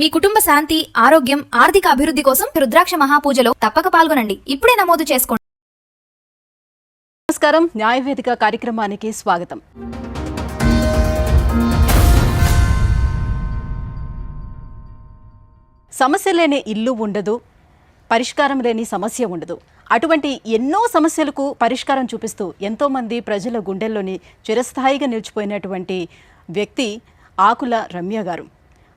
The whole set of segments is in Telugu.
మీ కుటుంబ శాంతి, ఆరోగ్యం, ఆర్థిక అభివృద్ధి కోసం రుద్రాక్ష మహాపూజలో తప్పక పాల్గొనండి. ఇప్పుడే నమోదు చేసుకోండి. నమస్కారం, న్యాయవేదిక కార్యక్రమానికి స్వాగతం. సమస్య లేని ఇల్లు ఉండదు, పరిష్కారం లేని సమస్య ఉండదు. అటువంటి ఎన్నో సమస్యలకు పరిష్కారం చూపిస్తూ ఎంతోమంది ప్రజల గుండెల్లోని చిరస్థాయిగా నిలిచిపోయినటువంటి వ్యక్తి ఆకుల రమ్య గారు.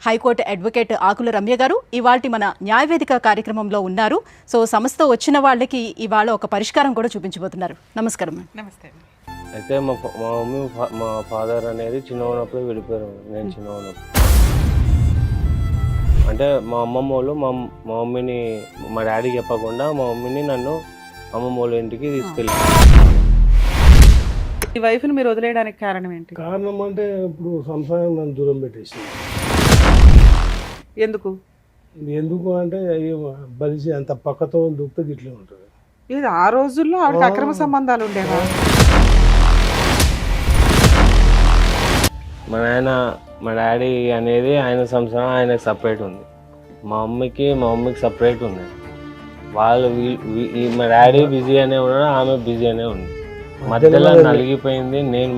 హైకోర్టు అడ్వకేట్ ఆకుల రమ్య గారు ఇవాళ మన న్యాయవేదిక కార్యక్రమంలో ఉన్నారు. సో సమస్యతో వచ్చిన వాళ్ళకి ఇవాళ ఒక పరిష్కారం కూడా చూపించబోతున్నారు. నమస్కారం. నమస్తే. అయితే మా మమ్మీ మా ఫాదర్ అనేది చిన్న ఉన్నప్పుడు విడిపోయారు. నేను చిన్న ఉన్నప్పుడు అంటే మా అమ్మమ్మ వాళ్ళు మా మమ్మీని మా డాడీకి చెప్పకుండా మా మమ్మీని నన్ను అమ్మమ్మ వాళ్ళ ఇంటికి తీసుకెళ్ళారు. ఈ వైఫ్ని మీరు వదిలేయడానికి కారణం ఏంటి? కారణం అంటే ఇప్పుడు సంసారం నన్ను దూరం పెట్టేసింది. ఎందుకు అంటే బలిసి అంత పక్కతో దుక్త గిట్లే ఉంటుంది. ఇది ఆ రోజుల్లో ఆవిడకి అక్రమ సంబంధాలు ఉండేవా? మా నాయన మా డాడీ అనేది ఆయన సంసారం ఆయనకు సపరేట్ ఉంది. మా మమ్మీకి సపరేట్ ఉంది. వాళ్ళు మా డాడీ బిజీ అనే ఉన్నాడు, ఆమె బిజీ అనే ఉంది. మధ్యలో నలిగిపోయింది నేను.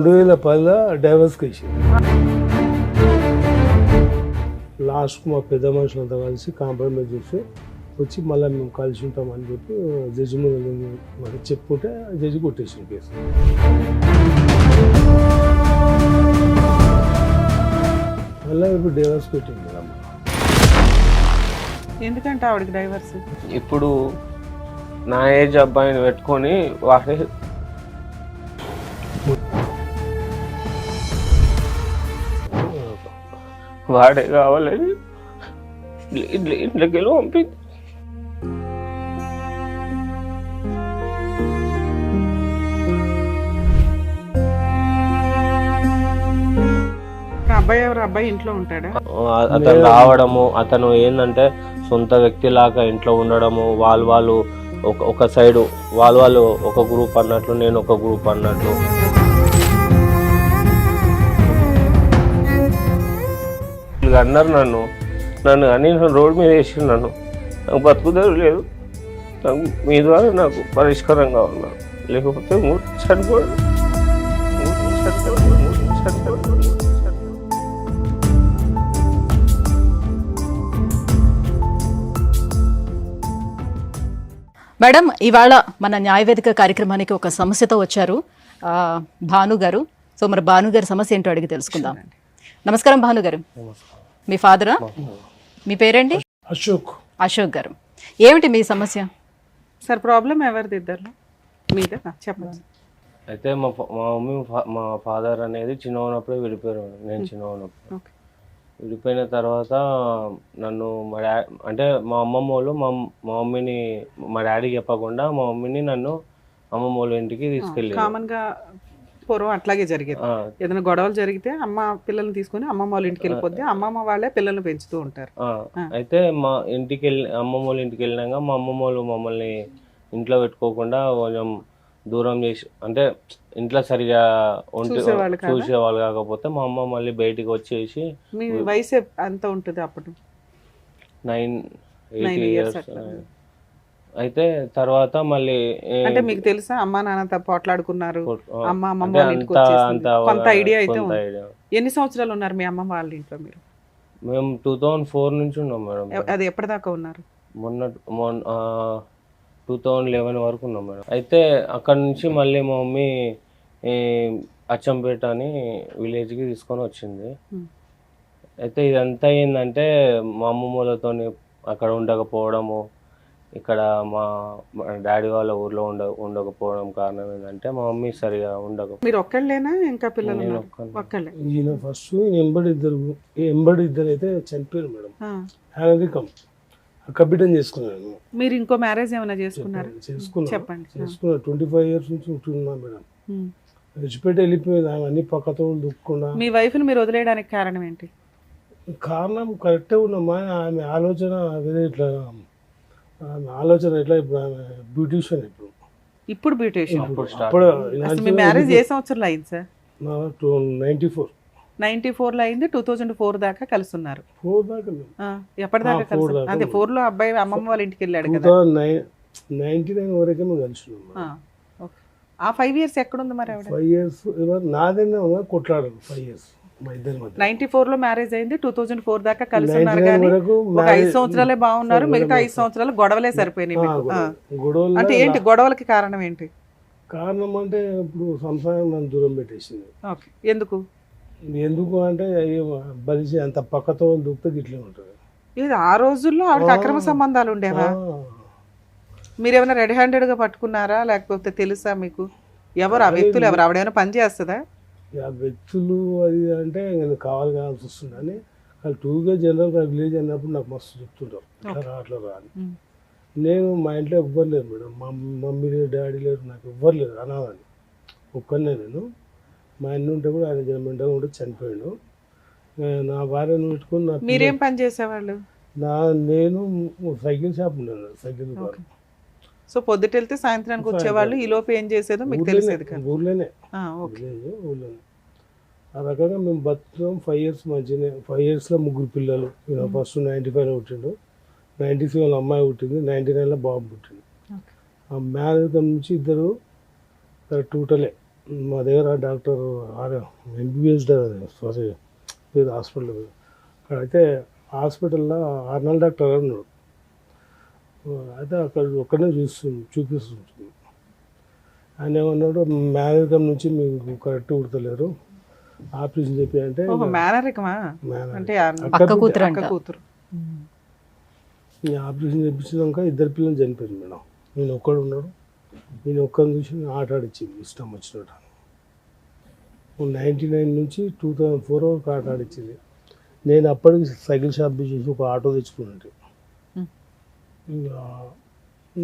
2010లో డైవర్స్ కేసు లాస్ట్ మా పెద్ద మనుషులంతా కలిసి కాంప్రమైజ్ చేసి వచ్చి మళ్ళీ మేము కలిసి ఉంటామని చెప్పి జడ్జి ముందు మనకి చెప్పుకుంటే జడ్జి కొట్టేసిన కేసు. మళ్ళీ ఇప్పుడు డైవర్స్ పెట్టింది. ఎందుకంటే ఆవిడకి డైవర్స్ ఇప్పుడు నా ఏజ్ అబ్బాయిని పెట్టుకొని వాడే కావాలని ఇంట్లోకి వెళ్ళి పంపింది. అబ్బాయి ఇంట్లో ఉంటాడా? అతను రావడము, అతను ఏంటంటే సొంత వ్యక్తి లాగా ఇంట్లో ఉండడము, వాళ్ళు ఒక సైడు వాళ్ళు ఒక గ్రూప్ అన్నట్లు, నేను ఒక గ్రూప్ అన్నట్లు. అన్నారు నన్ను కానీ రోడ్ మీద వేసి నాకు బతుకుదారు లేదు. నాకు మీ ద్వారా నాకు పరిష్కారం కావాలి, లేకపోతే చనిపోయాడు. మేడం, ఇవాళ మన న్యాయవేదిక కార్యక్రమానికి ఒక సమస్యతో వచ్చారు భాను గారు. సో మరి భాను గారి సమస్య ఏంటో అడిగి తెలుసుకుందాం. నమస్కారం భాను గారు. మీ ఫాదరా? మీ పేరేంటి? అశోక్ గారు. ఏమిటి మీ సమస్య? సార్ ప్రాబ్లం ఎవరిది ఇద్దరు మీద చెప్పండి. అయితే మా మమ్మీ మా ఫాదర్ అనేది చిన్న ఉన్నప్పుడే విడిపోయారు. నేను చిన్న ఉన్నప్పుడు విడిపోయిన తర్వాత నన్ను అంటే మా అమ్మమ్మ వాళ్ళు మా మమ్మీని మా డాడీకి చెప్పకుండా మా మమ్మీని నన్ను అమ్మమ్మ వాళ్ళ ఇంటికి తీసుకెళ్ళారు. కామన్ గా పూర్వం అట్లాగే జరిగేది. ఏదైనా గొడవలు జరిగితే అమ్మ పిల్లల్ని తీసుకుని అమ్మమ్మ వాళ్ళ ఇంటికి వెళ్ళిపోద్ది, అమ్మమ్మ వాళ్ళే పిల్లల్ని పెంచుతూ ఉంటారు. అయితే మా ఇంటికి అమ్మమ్మ వాళ్ళ ఇంటికి వెళ్ళినాక మా అమ్మమ్మ వాళ్ళు మమ్మల్ని ఇంట్లో పెట్టుకోకుండా కొంచెం దూరం చేసి, అంటే ఇంట్లో సరిగా చూసేవాళ్ళు కాకపోతే మా అమ్మ మళ్ళీ బయటికి వచ్చేసి. మీ వయసు ఎంత ఉంటుంది అప్పుడు? 9-8 years. అయితే తర్వాత మళ్ళీ అంటే మీకు తెలుసా అమ్మా నాన్న పోట్లాడుకున్నారు, కొంత ఐడియా అయితే ఉంది. ఎన్ని సంవత్సరాలు ఉన్నారు మీ అమ్మ వాళ్ళ ఇంట్లో మీరు? మేము 2004 నుంచి ఉన్నాం మేడం. అది ఎప్పటిదాకా ఉన్నారు? మొన్న 2011 వరకు ఉన్నాం మేడం. అయితే అక్కడ నుంచి మళ్ళీ మా మమ్మీ అచ్చంపేట అని విలేజ్కి తీసుకొని వచ్చింది. అయితే ఇదంతా ఏంటంటే మా అమ్మమ్మలతో అక్కడ ఉండకపోవడము, ఇక్కడ మా డాడీ వాళ్ళ ఊర్లో ఉండకపోవడం కారణం ఏంటంటే మా మమ్మీ సరిగా మీరు ఒక్కళ్ళేనా ఇంకా పిల్లలు? ఈయన ఫస్ట్ ఎంబడి ఇద్దరు అయితే చనిపోయారు మేడం. హ్యాండికమ్ కబిటం చేసుకున్నాను. మీరు ఇంకో మ్యారేజ్ ఏమైనా చేసుకున్నారు? చెప్పండి. 25 years నుంచి ఉంటున్నా మేడం. విడిచిపెట్టి వెళ్ళిపోయింది. ఆమె అన్ని పక్కతో దుక్కకుండా. మీ వైఫ్ని మీరు వదిలేయడానికి కారణం ఏంటి? కారణం కరెక్టే ఉన్నామా, ఆమె ఆలోచన వేరే. ఇట్లా ఆమె ఆలోచన ఎట్లా, ఇప్పుడు ఆమె బ్యూటిషియన్. ఇప్పుడు ఇప్పుడు బ్యూటేషన్. అప్పుడు స్టార్ట్ అప్పుడు అసలు మీ మ్యారేజ్ ఏ సంవత్సరంలో అయింది సార్? 94 94లో అయింది, 2004 దాకా కలిసి ఉన్నారు. 4 దాకా మేము. ఎప్పటిదాకా 4 కలిసి? దాకా అదే 4లో అబ్బాయి అమ్మమ్మ వాళ్ళ ఇంటికి వెళ్ళాడు కదా. 99 వరకే మేము కలిసినాం. ఓకే. ఆ 5 years ఎక్కడుంది మరి ఆవిడ? 5 years నాదైనా ఉన్నా కొట్లాడారు 5 years మా ఇద్దరి మధ్య. 94లో మ్యారేజ్ అయింది, 2004 దాకా కలిసి ఉన్నారు 99 కానీ వరకు ఒక 5 సంవత్సరాలే బాగున్నారు, మిగతా 5 సంవత్సరాలు గొడవలే సరిపోయినాయి మీకు. గొడవలు అంటే ఏంటి గొడవలకి కారణం ఏంటి? కారణం అంటే ఇప్పుడు సంసారం నన్ను దూరం పెట్టేసింది. ఓకే. ఎందుకు? ఎందుకు అంటే బలిసి అంత పక్కతో దూపితే ఇట్లే ఉంటుంది. ఇది ఆ రోజుల్లో ఆవిడకి అక్రమ సంబంధాలు ఉండేవా? మీరేమైనా రెడీ హ్యాండెడ్గా పట్టుకున్నారా లేకపోతే తెలుసా మీకు? ఎవరు ఆ వ్యక్తులు? ఎవరు? ఆవిడేమైనా పని చేస్తుందా? ఆ వ్యక్తులు అది అంటే నేను కావాల్సి వస్తుందని వాళ్ళు టూగా జనరల్గా విలేజ్ అన్నప్పుడు నాకు మస్తు చెప్తుంటారు అట్లా రా అట్లా రా అని. నేను మా ఇంట్లో ఎవ్వరు లేరు మేడం, మా మమ్మీ లేరు, డాడీ లేరు, నాకు ఎవ్వరు లేరు అనాలని. ఒక్కనే నేను. మా అన్న ఉంటే కూడా ఆయన మెంటల్గా ఉంటే చనిపోయాడు. నా భార్యను పెట్టుకుని నా మీరేం పని చేసేవాళ్ళు? నేను సైకిల్ షాప్ ఉన్నాను, సైకిల్ దుకాణం. సో పొద్దుట వెళ్తే సాయంత్రానికి వచ్చేవాళ్ళు, ఈ లోపు ఏం చేసేదో మీకు తెలిసేది కదా? ఊర్లోనే, ఓకే. ఊళ్ళోనే. ఆ రకంగా మేము బతున్నాం 5 years మంచిగానే. 5 yearsలో 3 పిల్లలు. ఫస్ట్ 95లో పుట్టిండు, 97లో అమ్మాయి పుట్టింది, 99లో బాబు పుట్టింది. ఆ మ్యారేజ్ నుంచి ఇద్దరు టోటలే మా దగ్గర డాక్టర్ MBBS సారీ పేరు హాస్పిటల్ అక్కడైతే హాస్పిటల్లో ఆర్నల్ డాక్టర్ ఉన్నాడు. అయితే అక్కడ ఒక్కనే చూపిస్తుంది. ఆయన ఏమన్నాడు, మేనరికం నుంచి మీకు కరెక్ట్ కుడతలేరు, ఆపరేషన్ చెప్పి అంటే మేనరికమా అంటే అక్క కూతురు అంట. కూతురు. ఆపరేషన్ చేయించినాక 2 పిల్లలు చనిపోయారు మేడం. నేను ఒక్కడు ఉన్నాడు, నేను ఒక్కరిని చూసి ఆట ఆడిచ్చింది ఇష్టం వచ్చినట్టు. 99 నుంచి 2004 వరకు ఆట ఆడిచ్చింది. నేను అప్పటికి సైకిల్ షాప్ చేసి ఒక ఆటో తెచ్చుకున్నట్టు. ఇంకా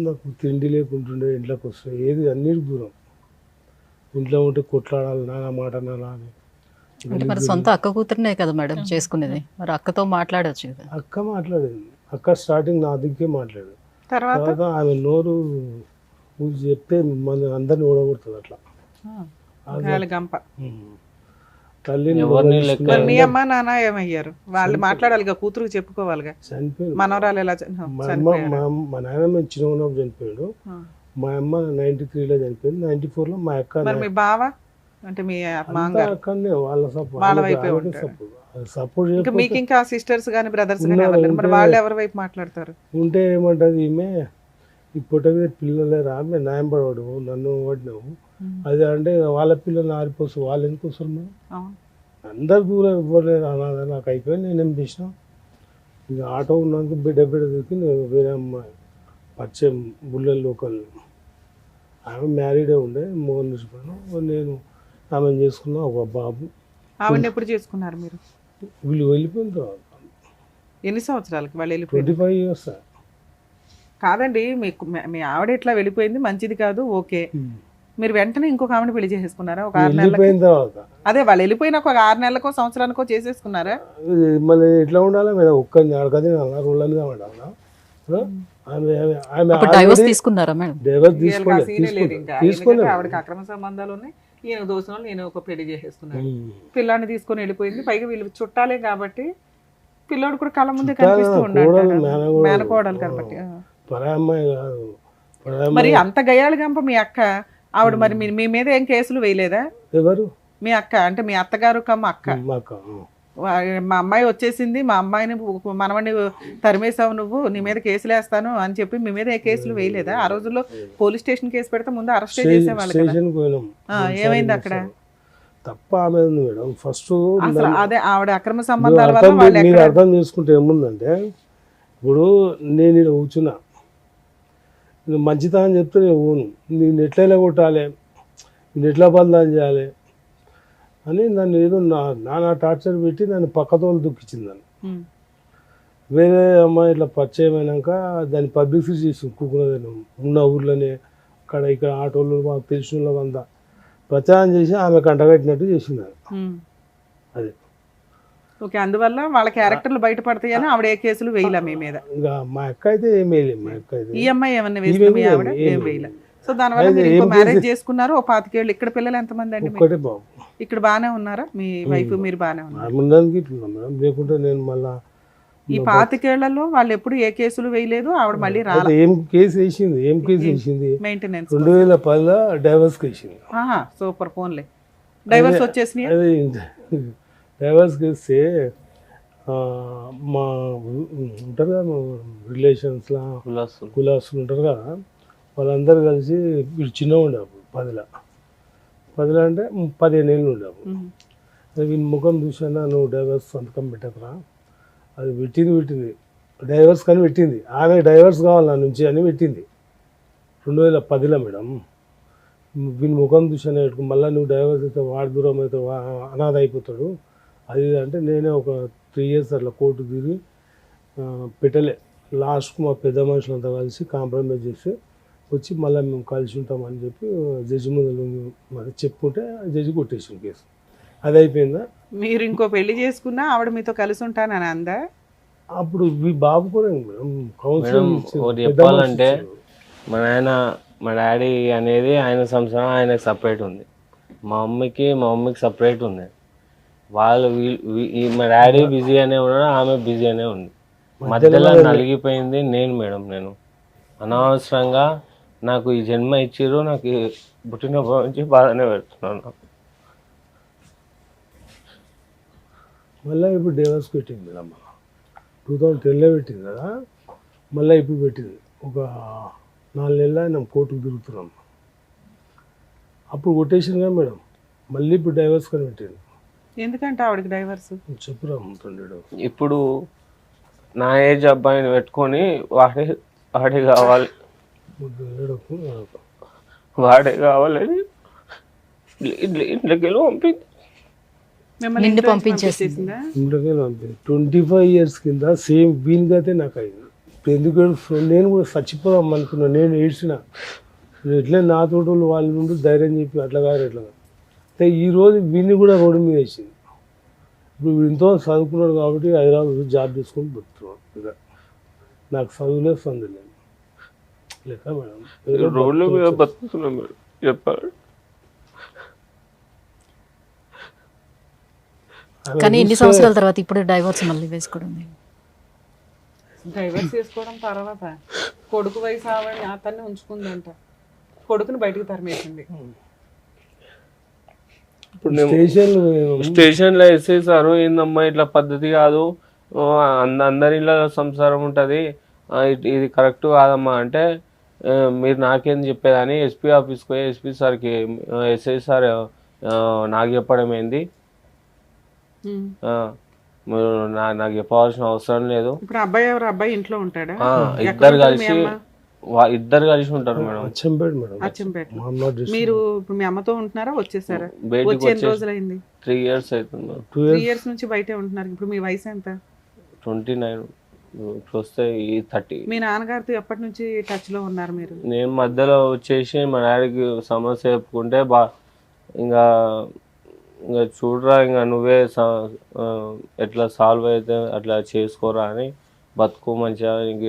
నాకు తిండి లేకుంటుండే, ఇంట్లోకి వస్తే ఏది అన్నిటి దూరం. ఇంట్లో ఉంటే కొట్లాడాలి, నాన్న మాట నానా అని. అంటే మరి సొంత అక్క కూతురునే కదా మేడం చేసుకునేది, మరి అక్కతో మాట్లాడచ్చు కదా. అక్క మాట్లాడింది, అక్క స్టార్టింగ్ నా దిక్కే మాట్లాడేది. తర్వాత ఆమె నోరు చెప్తే మన అందరిని ఓడగొడుతుంది అట్లా. గంప. తల్లిని మరి మీ అమ్మ నాన్న ఏమయ్యారు? వాళ్ళు మాట్లాడాలిగా, కూతురు చెప్పుకోవాలిగా. చనిపోయింది. మనవరాలు ఎలా మా నాయనమ్మ చిన్న ఉన్నప్పుడు చనిపోయాడు. మా అమ్మ 93లో చనిపోయింది, 94లో మా అక్క. మరి మీ బావ అంటే మీ మామగారు అక్కడనే వాళ్ళ వాళ్ళ వైపే సపోర్ట్ ఇంకా మీకు ఇంకా సిస్టర్స్ కానీ బ్రదర్స్ కానీ ఎవరు లేరు? మరి వాళ్ళు ఎవరి వైపు మాట్లాడతారు? ఉంటే ఏమంటది ఈమె, ఇప్పటికే పిల్లలే రా మేము న్యాయం పడవాడు, నన్ను పడినావు అది అంటే వాళ్ళ పిల్లలు ఆరిపోసు, వాళ్ళు ఎందుకు వస్తారు మేడం? అందరు దూరం ఇవ్వలేదు అన్నది. నాకు అయిపోయింది, నేనేం చేసినా ఇక ఆటో ఉన్నాక బిడ్డ దిగి నేను వేరే అమ్మాయి పరిచయం బుల్లెల్ లోకల్, ఆమె మ్యారీడే ఉండే, మోహన్ చూసిపోయాను. నేను ఆమెను చేసుకున్నా, ఒక బాబు. ఆవిడని ఎప్పుడు చేసుకున్నారు మీరు? వీళ్ళు వెళ్ళిపోయిన తర్వాత. ఎన్ని సంవత్సరాలకి వాళ్ళు వెళ్ళిపోయింది? 25 years. కాదండి, మీకు మీ ఆవిడ ఇట్లా వెళ్ళిపోయింది మంచిది కాదు, ఓకే. మీరు వెంటనే ఇంకొక ఆవిడ పెళ్లి చేసేసుకున్నారా? ఒక 6 నెలలకు? అదే వాళ్ళు వెళ్ళిపోయిన ఒక 6 నెలలకో సంవత్సరానికో చేసేసుకున్నారా? మళ్ళీ ఎట్లా ఉండాలి మేడం? ఒక్కరిని అడగది రోళ్ళనిగా ఉండాలా? డైవర్స్ తీసుకున్నారా మేడం? డైవర్స్ తీసుకోలేదు. ఆవిడకి అక్రమ సంబంధాలు ఉన్నాయి, ఈయన దోషం నేను ఒక పెళ్లి చేసేసుకున్నాను, పిల్లాన్ని తీసుకొని వెళ్ళిపోయింది. పైగా వీళ్ళు చుట్టాలే కాబట్టి పిల్లోడు కూడా కళ్ళ ముందే కనిపిస్తూ ఉన్నాడు, మేనకోడలు కాబట్టి. మరి అంత గయాలు గంప మీ అక్క ఆవిడ, మరి మీ మీద ఏం కేసులు వేయలేదా? ఎవరు? మీ అక్క అంటే మీ అత్తగారు కమ్మ అక్క. మా అమ్మాయి వచ్చేసింది, మా అమ్మాయిని మనవని తరిమేసావు నువ్వు, నీ మీద కేసులు వేస్తాను అని చెప్పి మీ మీద ఏ కేసులు వేయలేదా? ఆ రోజుల్లో పోలీస్ స్టేషన్ కేసు పెడితే ముందు అరెస్ట్ చేసేవాళ్ళు కదా. ఏమైంది అక్కడ? తప్ప ఆమె ఉంది మేడం. ఫస్ట్ అదే ఆవిడ అక్రమ సంబంధాల వల్ల మీరు అర్థం చేసుకుంటే ఏముందంటే, ఇప్పుడు నేను ఇలా కూర్చున్నా, మంచితనం చెప్తే నేను ఊను, నేను ఎట్లయినా కొట్టాలి, నేను ఎట్లా బంధం చేయాలి అని నన్ను ఏదో నానా టార్చర్ పెట్టి నన్ను పక్కతోలు దుఃఖించింది. నన్ను వేరే అమ్మాయి ఇట్లా పరిచయం అయినాక దాన్ని పబ్లిసిటీ చేసి కుక్కున్నది ఉన్న ఊర్లోనే, అక్కడ ఇక్కడ ఆటోలు మాకు తెలిసిన వాళ్ళంతా ప్రచారం చేసి ఆమె కంటగట్టినట్టు చేసింది. అది ఓకే. అందువల్ల వాళ్ళ క్యారెక్టర్లు బయటపడతాయని ఆవిడ ఏ కేసులు వేయలే మీ మీద? ఇంకా మా అక్క అయితే ఏం వేయలేదు. మా అక్క అయితే ఈ అమ్మాయి ఏమన్నా వేసింది? మీ ఆవిడ ఏం వేయలే. సో దానివల్ల మీరు ఇంకో మ్యారేజ్ చేసుకున్నారు, ఓ 25 ఏళ్ళు. ఇక్కడ పిల్లలు ఎంతమంది అండి మీకు? ఒక్కటే బాబు. ఇక్కడ బాగానే ఉన్నారా మీ వైఫ్, మీరు బాగానే ఉన్నారు? ఉండడానికి ఇట్లా మేడం, లేకుంటే నేను మళ్ళా ఈ 25 ఏళ్లలో వాళ్ళు ఎప్పుడు ఏ కేసులు వేయలేదు, ఆవిడ మళ్ళీ రాల. ఏం కేసు వేసింది మెయింటెనెన్స్ 2010లో డైవర్స్ వేసింది. సూపర్, ఫోన్లే డైవర్స్ వచ్చేసినాయి. అదే డైవర్స్ వేస్తే మా ఉంటారు కదా మా రిలేషన్స్లో కులాసులు ఉంటారు కదా, వాళ్ళందరూ కలిసి వీడు చిన్నగా ఉండే అప్పుడు 10 అంటే 15 ఏళ్ళు ఉండే అప్పుడు. వీని ముఖం చూసానా, నువ్వు డైవర్స్ సంతకం పెట్టకరా, అది పెట్టింది డైవర్స్ కానీ పెట్టింది, ఆమె డైవర్స్ కావాలి నా నుంచి అని పెట్టింది 2010లో మేడం. వీని ముఖం చూసానే పెట్టుకుని మళ్ళీ నువ్వు డైవర్స్ అయితే వాడి దూరం అయితే అనాథ అయిపోతాడు అది అంటే, నేనే ఒక 3 years అట్లా కోర్టు తిరిగి పెట్టలే. లాస్ట్కు మా పెద్ద మనుషులంతా కలిసి కాంప్రమైజ్ చేసి వచ్చి మళ్ళీ మేము కలిసి ఉంటామని చెప్పి జడ్జి ముందు మరి చెప్పుకుంటే జడ్జి కొట్టేసాం కేసు. అది అయిపోయిందా. మీరు ఇంకో పెళ్లి చేసుకున్నా ఆవిడ మీతో కలిసి ఉంటానని అందా? అప్పుడు ఈ బాబు కూడా మేడం కౌన్సిలింగ్ చెప్పాలంటే మా నాయన మా డాడీ అనేది ఆయన సంసారం ఆయనకు సపరేట్ ఉంది, మా మమ్మీకి సపరేట్ ఉంది. వాళ్ళు మా డాడీ బిజీ అనే ఉన్నాడు, ఆమె బిజీ అనే ఉంది. మధ్యలో నలిగిపోయింది నేను అనవసరంగా నాకు ఈ జన్మ ఇచ్చిర్రు, నాకు పుట్టినప్పటి నుంచి బాధనే పెడుతున్నాను. మళ్ళీ ఇప్పుడు డైవర్స్ పెట్టింది మేడం, 2010లో పెట్టింది కదా, మళ్ళీ ఇప్పుడు పెట్టింది. ఒక 4 నెలలు ఆయన కోర్టుకు తిరుగుతున్నాం. అప్పుడు కొట్టేసిందిగా మేడం, మళ్ళీ ఇప్పుడు డైవర్స్ కానీ పెట్టింది. ఎందుకంటే ఆవిడకి డైవర్స్ చెప్పురా ఉంటుండేడు. ఇప్పుడు నా ఏజ్ అబ్బాయిని పెట్టుకొని వాడే కావాలి వాడే ఇంట్లోకి వెళ్ళి పంపింది. నిండు పంపించేసిందా? 25 years కింద సేమ్ వీనికైతే నాకు అయింది. ఇప్పుడు ఎందుకు నేను కూడా చచ్చిపోదాం అనుకున్నా, నేను ఏడ్చిన. ఎట్లా నా తోటలు వాళ్ళ నుండి ధైర్యం చెప్పి అట్లా కాదు ఎట్లా అంటే ఈరోజు వీడిని కూడా రోడ్డు మీద వేసింది. ఇప్పుడు ఎంతో చదువుకున్నాడు కాబట్టి హైదరాబాద్ జాబ్ చేసుకొని బతుకుతున్నాడు. ఇక నాకు చదువులేదు సందులేదు లేక మేడం రోడ్ల మీద బతుకుతున్నాం మేడం చెప్పాలి. కానీ ఎన్ని సంవత్సరాల తర్వాత ఇప్పుడు డైవర్స్ మళ్ళీ వేసుకోవడం? డైవర్స్ చేసుకోవడం తర్వాత కొడుకు వయసు ఆవిడ అతన్ని ఉంచుకుందంట, కొడుకుని బయటకు తరిమేసింది. స్టేషన్లో వేసేసారు, ఏందమ్మా ఇట్లా పద్ధతి కాదు, అందరి ఇళ్ళ సంసారం ఉంటుంది, ఇది కరెక్ట్ కాదమ్మా అంటే, మీరు నాకేం చెప్పేదని ఎస్పీ ఆఫీస్కి పోయి ఎస్పీ సార్కి ఎస్ఐ సార్ నాకు చెప్పడం ఏంది, మీరు నాకు చెప్పవలసిన అవసరం లేదు. ఇప్పుడు అబ్బాయి ఎవరు? అబ్బాయి ఇంట్లో ఉంటాడా? ఇద్దరు కలిసి ఉంటారు మేడం. అచ్చంపేట. మీరు ఇప్పుడు మీ అమ్మతో ఉంటున్నారా, వచ్చేసారా? వచ్చి ఎన్ని రోజులైంది? 3 years అవుతుంది. 3 years నుంచి బయటే ఉంటున్నారు. ఇప్పుడు మీ వయసు ఎంత? 29. వస్తే 30. మీ నాన్నగారితో ఎప్పటి నుంచి టచ్ లో ఉన్నారు మీరు? నేను మధ్యలో వచ్చేసి మా డాడీకి సమస్య చెప్పుకుంటే ఇంకా చూడరా, ఇంకా నువ్వే ఎట్లా సాల్వ్ అయితే అట్లా చేసుకోరా అని, బతుకు మంచిగా, ఇంక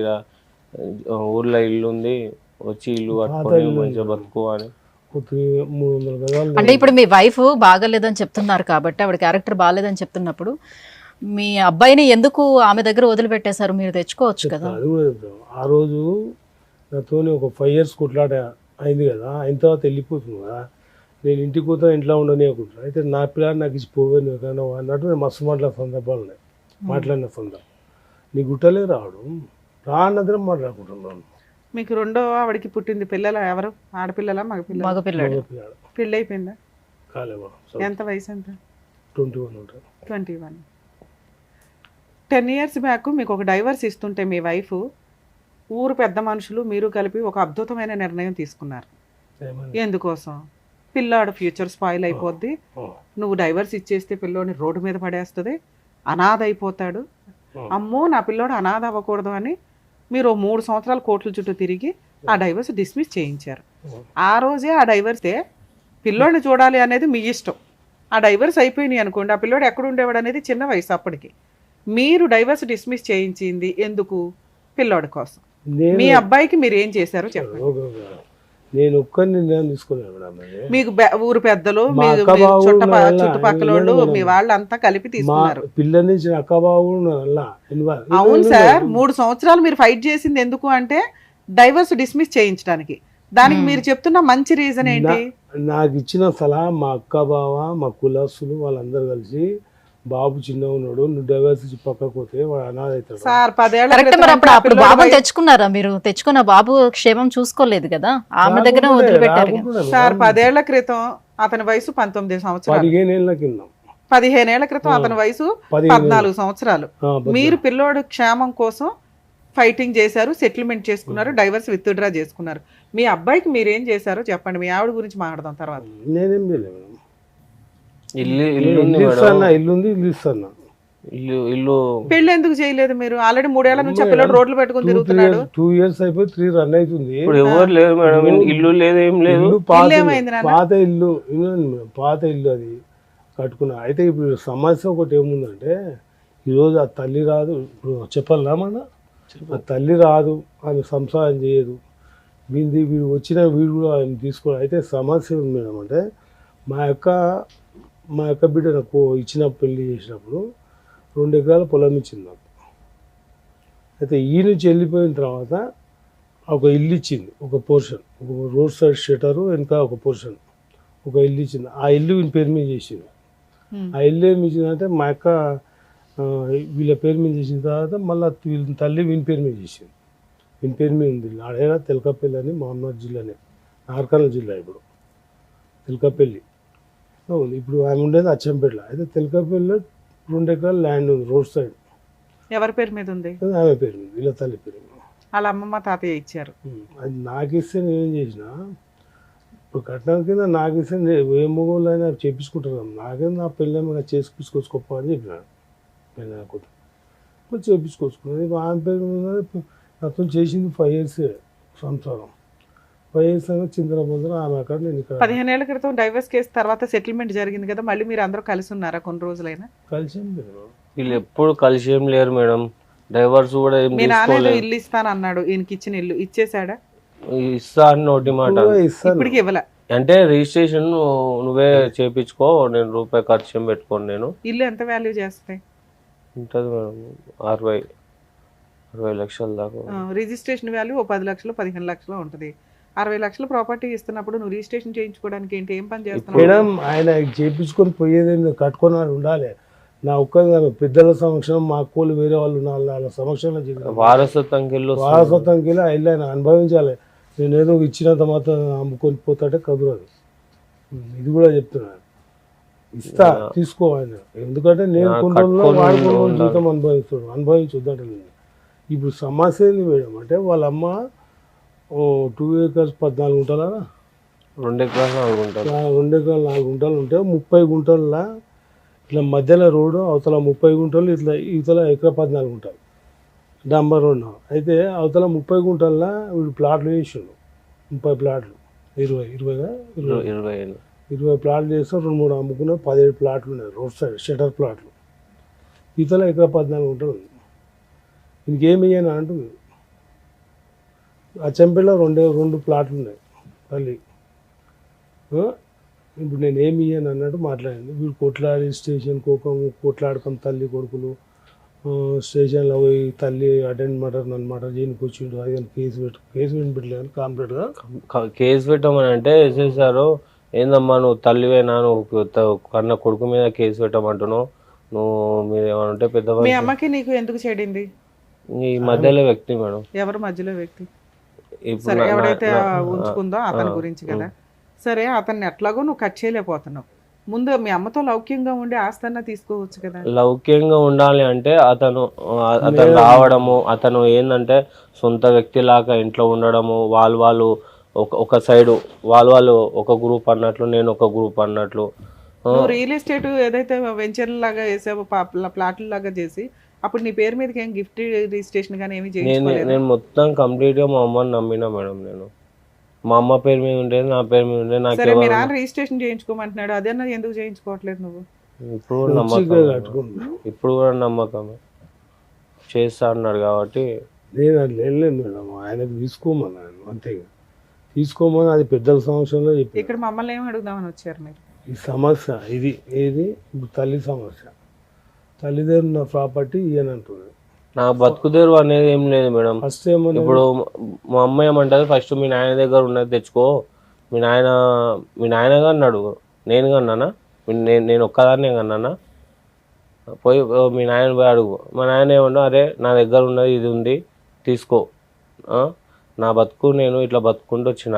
ఊర్లో ఇల్లు ఉంది, వచ్చి ఇల్లు కట్టుకొని మంచిగా బతుకు అని. అంటే ఇప్పుడు మీ వైఫ్ బాగాలేదని చెప్తున్నారు కాబట్టి, ఆవిడ క్యారెక్టర్ బాగాలేదని చెప్తున్నప్పుడు మీ అబ్బాయిని ఎందుకు ఆమె దగ్గర వదిలిపెట్టేశారు? మీరు తెచ్చుకోవచ్చు కదా. ఆ రోజు నాతో ఒక 5 years కొట్లాట అయింది కదా, అయిన తర్వాత వెళ్ళిపోతుంది కదా, నేను ఇంటికి పోతా ఇంట్లో ఉండని అనుకుంటున్నాను. అయితే నా పిల్లలు నాకు ఇచ్చి పోవేను కానీ అన్నట్టు నేను మస్తు సందర్భాలు ఉన్నాయి, మాట్లాడిన సందర్భం. నీ గుట్టలే రావడం రా అన్నద్దరం మాట్లాడుకుంటున్నాను. మీకు రెండో ఆవిడకి పుట్టింది పిల్లలు ఎవరు? ఆడపిల్లలా మగపిల్లడు? పెళ్ళి అయిపోయిందా? కాలేమా. ఎంత వయసు? ఎంత? 21 ఉంటారు. 21. 10 years బ్యాక్ మీకు ఒక డైవర్స్ ఇస్తుంటే మీ వైఫ్, ఊరు పెద్ద మనుషులు మీరు కలిపి ఒక అద్భుతమైన నిర్ణయం తీసుకున్నారు. ఎందుకోసం? పిల్లాడు ఫ్యూచర్ స్పాయిల్ అయిపోద్ది, నువ్వు డైవర్స్ ఇచ్చేస్తే పిల్లోని రోడ్డు మీద పడేస్తుంది, అనాథ అయిపోతాడు, అమ్మో నా పిల్లోడు అనాథ అవ్వకూడదు అని మీరు 3 సంవత్సరాలు కోర్టుల చుట్టూ తిరిగి ఆ డైవర్స్ డిస్మిస్ చేయించారు. ఆ రోజే ఆ డైవర్సే పిల్లోడిని చూడాలి అనేది మీ ఇష్టం. ఆ డైవర్స్ అయిపోయినాయి అనుకోండి, ఆ పిల్లోడు ఎక్కడ ఉండేవాడు అనేది చిన్న వయసు అప్పటికి. మీరు డైవర్స్ డిస్మిస్ చేయించింది ఎందుకు? పిల్లోడి కోసం. మీ అబ్బాయికి మీరు ఏం చేశారో చెప్పండి. నేను ఒక్కరి నిర్ణయం తీసుకోలేను మేడం అది. మీకు ఊరు పెద్దలు మా మీ అక్క బావ చుట్టుపక్కల వాళ్ళు మీ వాళ్ళంతా కలిపి మా తీసుకున్నారు. పిల్లల నుంచి అక్క బావ కూడా ఉన్నారు అలా అవును సార్, 3 సంవత్సరాలు మీరు ఫైట్ చేసింది ఎందుకు అంటే డైవర్స్ డిస్మిస్ చేయించడానికి. దానికి మీరు చెప్తున్న మంచి రీజన్ ఏంటి? నాకు ఇచ్చిన సలహా మా అక్క బావ మా కులస్తులు వాళ్ళందరూ కలిసి బాబు చిన్నగా ఉన్నాడు, నువ్వు డైవర్స్ ఇచ్చి పక్కకు పోతే వాడు అనాథ అవుతాడు సార్ 10 ఏళ్ల కరెక్ట్. క్రితం మరి అంటే ఆ అప్పుడు పిల్లోడి బాబు వయసు- తెచ్చుకున్నారా మీరు? తెచ్చుకున్న బాబు క్షేమం చూసుకోలేదు కదా, ఆమె దగ్గర వదిలిపెట్టారు కదా. సార్ 10 ఏళ్ల క్రితం అతని వయసు 19 సంవత్సరాలు. 15 ఏళ్ళ కింద 15 ఏళ్ల క్రితం అతని వయసు 14 సంవత్సరాలు. మీరు పిల్లోడు క్షేమం కోసం ఫైటింగ్ చేశారు, సెటిల్మెంట్ చేసుకున్నారు, డైవర్స్ విత్డ్రా చేసుకున్నారు. మీ అబ్బాయికి మీరేం చేశారో చెప్పండి. మీ ఆవిడ గురించి మాట్లాడదాం తర్వాత. నేనేం చేయలేదు మేడం. ఇల్లు ఉంది ఇల్లు మేడం. ఇస్తాను, ఇల్లు ఉంది, ఇల్లు ఇస్తాను. ఇల్లు పెళ్లి ఎందుకు చేయలేదు మీరు? ఆల్రెడీ 3 ఏళ్ల నుంచి ఆ పిల్లడు రోడ్లు పెట్టుకుని తిరుగుతున్నాడు. 2 years అయిపోయి 3 రన్ అవుతుంది. ఇప్పుడు ఎవరు లేరు మేడం, ఇల్లు లేదు, ఏం లేదు. ఇల్లు పాత ఇల్లు ఇల్లు. ఏమైంది నాన్న? పాత ఇల్లు వినండి మేడం, పాత ఇల్లు అది కట్టుకున్నా. అయితే ఇప్పుడు సమస్య ఒకటి ఏముందంటే ఈరోజు ఆ తల్లి రాదు. ఇప్పుడు చెప్పాలా మన ఆ తల్లి రాదు, ఆమె సంసారం చేయదు, వీడు వచ్చిన వీడు కూడా ఆయన తీసుకోవాలి. అయితే సమస్య ఉంది మేడం. అంటే మా యొక్క బిడ్డ నాకు ఇచ్చిన పెళ్లి చేసినప్పుడు 2 ఎకరాల పొలం ఇచ్చింది నాకు. అయితే ఈ నుంచి వెళ్ళిపోయిన తర్వాత ఒక ఇల్లు ఇచ్చింది, ఒక పోర్షన్, ఒక రోడ్ సైడ్ షటరు వెనక ఒక పోర్షన్, ఒక ఇల్లు ఇచ్చింది. ఆ ఇల్లు వీని పేరు మీద చేసింది. ఆ ఇల్లు ఏమి ఇచ్చిందంటే మా యొక్క వీళ్ళ పేరు మీద చేసిన తర్వాత మళ్ళీ వీళ్ళ తల్లి వీని పేరు మీద చేసింది. వీని పేరు మీద ఉంది. ఆడైనా తెలకపల్లి అని మహమ్మద్ జిల్లానే, నార్కల్ జిల్లా. ఇప్పుడు తెలకపల్లి ఉంది. ఇప్పుడు ఆమె ఉండేది అచ్చంపేటలో. అయితే తెలకపల్లిలో 2 ఎకరాల ల్యాండ్ ఉంది రోడ్ సైడ్. ఎవరి పేరు మీద ఉంది? ఆమె పేరు మీద, వీళ్ళ తల్లి పేరు మీద. వాళ్ళ అమ్మమ్మ తాతయ్య ఇచ్చారు. అది నాకు ఇస్తే నేనేం చేసిన, ఇప్పుడు కట్నం కింద నాకు ఇస్తే ఏ మొగోళ్ళు అయినా చేపించుకుంటారు. నాకేం నా పిల్లల మీద చేపించుకోవచ్చుకోప అని చెప్పిన నాకు చేపించుకోవచ్చుకున్నది. ఆమె పేరు మీద నాతో చేసింది 5 years సంసారం. 5 years అయినా చింతన ఆమె అక్కడ, నేను ఇక్కడ. 15 ఏళ్ల క్రితం డైవర్స్ కేసు తర్వాత సెటిల్మెంట్ జరిగింది కదా, మళ్ళీ మీరు అందరూ కలిసి ఉన్నారా కొన్ని రోజులైనా? కలిసి వీళ్ళు ఎప్పుడు కలిసి ఏం లేరు మేడం. డైవర్స్ కూడా ఏం మీ నాన్న ఏదో తీసుకోలేదు. ఇల్లు ఇస్తాను అన్నాడు, ఈయనకి ఇచ్చిన ఇల్లు ఇచ్చేసాడా? ఇస్తా అని నోటి మాట. ఇస్తాను. ఇప్పటికి ఇవ్వలే. అంటే రిజిస్ట్రేషన్ నువ్వే చేపించుకో, నేను రూపాయి ఖర్చు ఏం పెట్టుకోను. నేను ఇల్లు ఎంత వాల్యూ చేస్తాయి? ఉంటుంది మేడం 60 లక్షల దాకా. రిజిస్ట్రేషన్ వాల్యూ ఓ 10 లక్షలు 15 లక్షలు ఉంటుంది. 60 లక్షల ప్రాపర్టీ ఇస్తున్నప్పుడు నువ్వు రిజిస్ట్రేషన్ చేయించుకోవడానికి ఏంటి, ఏం పని చేస్తున్నావు? మేడం ఆయన చేపించుకొని పోయేది కట్టుకొని ఉండాలి. నా ఒక్క పెద్దల సమక్షం, మా అక్కలు వేరే వాళ్ళు వాళ్ళ సమక్షంలో వారసత్వంకి వెళ్ళి వారసత్వంకి వెళ్ళి ఆ ఇల్లు ఆయన అనుభవించాలి. నేనేదో ఇచ్చినంత మాత్రం అమ్ముకొని పోతాడే కదురదు. ఇది కూడా చెప్తున్నాను. ఇస్తా, తీసుకో ఆయన. ఎందుకంటే నేను కొన్ని వాడుకున్న జీవితం అనుభవించొద్దంటే. ఇప్పుడు సమస్య ఏంది మేడం అంటే వాళ్ళ అమ్మ 2 acres 14 గుంటలా, 2 ఎకరాలు 4 గుంటలు, 2 ఎకరాలు 4 గుంటలు ఉంటే 30 గుంటల ఇట్లా మధ్యలో రోడ్డు, అవతల 30 గుంటలు, ఇట్లా ఇవతల ఎకరా 14 గుంటలు డంబర్ రోడ్డు. అయితే అవతల 30 గుంటల్లో వీడు ప్లాట్లు వేసిండు. 30 ప్లాట్లు, 20 ప్లాట్లు చేస్తే 2-3 అమ్ముకున్న 17 ప్లాట్లు ఉన్నాయి రోడ్ సైడ్ షటర్ ప్లాట్లు. ఇతల ఎకరా 14 గుంటలు ఉంది. ఇంకేమియ్యాను అంటుంది. అచ్చంపేటలో 2 ప్లాట్లు ఉన్నాయి తల్లి. ఇప్పుడు నేను ఏమి ఇయ్యాను అన్నట్టు మాట్లాడింది. వీడు కొట్లాడి స్టేషన్ కొట్లాడకం తల్లి కొడుకులు స్టేషన్లో పోయి తల్లి అటెండ్ నన్ను మర్డర్ చేయడానికి వచ్చిండు. అది కేసు వినిపెట్టలేదు కాంప్లీట్గా. కేసు పెట్టమని అంటే వేసేసారు. ఏందమ్మా నువ్వు తల్లివేనా, నువ్వు కన్న కొడుకు మీద కేసు పెట్టమంటున్నావు, నువ్వు మీరు ఏమైనా ఉంటే పెద్ద. మీ అమ్మకి నీకు ఎందుకు చెడింది? ఈ మధ్యలో వ్యక్తి మేడం. ఎవరు మధ్యలో వ్యక్తి? ఇప్పుడు సరే, ఎవడైతే ఉంచుకుందో అతని గురించి కదా. సరే, అతన్ని ఎట్లాగో నువ్వు కట్ చేయలేకపోతున్నావు. ముందు మీ అమ్మతో లౌక్యంగా ఉండి ఆస్తన్నా తీసుకోవచ్చు కదా. లౌక్యంగా ఉండాలి అంటే అతను రావడము, అతను ఏంటంటే సొంత వ్యక్తిలాగా ఇంట్లో ఉండడము, వాళ్ళు ఒక సైడు వాళ్ళు ఒక గ్రూప్ అన్నట్లు, నేను ఒక గ్రూప్ అన్నట్లు. నువ్వు రియల్ ఎస్టేట్ ఏదైతే వెంచర్ లాగా వేసావో ప్లాట్ల లాగా చేసి అప్పుడు నీ పేరు మీదకి ఏం గిఫ్ట్ రిజిస్ట్రేషన్ కానీ ఏమి చేయించుకోలేదు? నేను మొత్తం కంప్లీట్ గా మా అమ్మని నమ్మినా మేడం. నేను మా అమ్మ పేరు మీద ఉండేది, నా పేరు మీద ఉండేది. నాకు సరే, మీ నాన్న రిజిస్ట్రేషన్ చేయించుకోమంటున్నాడు, అదేనా ఎందుకు చేయించుకోవట్లేదు నువ్వు? ఇప్పుడు కూడా నమ్మకమే చేస్తా అన్నాడు కాబట్టి నేను అది వెళ్ళలేదు మేడం. ఆయనకు తీసుకోమన్నాను అంతేగా. తీసుకోమని అది పెద్దల సమస్యలో చెప్పి ఇక్కడ మమ్మల్ని ఏమి అడుగుదామని వచ్చారు మీరు? ఈ సమస్య ఇది ఏది ఇప్పుడు తల్లి సమస్య, తల్లిదండ్రులు నా ప్రాపర్టీ ఇయ్యనంటున్నది. నా బతుకుదేరు అనేది ఏం లేదు మేడం. ఫస్ట్ ఏమన్నా ఇప్పుడు మా అమ్మ ఏమంటది, ఫస్ట్ మీ నాయన దగ్గర ఉన్నది తెచ్చుకో, మీ నాయనగా అన్నాడు, నేను కన్నానా, నేను ఒక్కదాన్నే కన్నానా, పోయి మీ నాయన పోయి అడుగు. మా నాయన ఏమన్నా, అరే నా దగ్గర ఉన్నది ఇది ఉంది తీసుకో, నా బతుకు నేను ఇట్లా బతుకుంటూ వచ్చిన,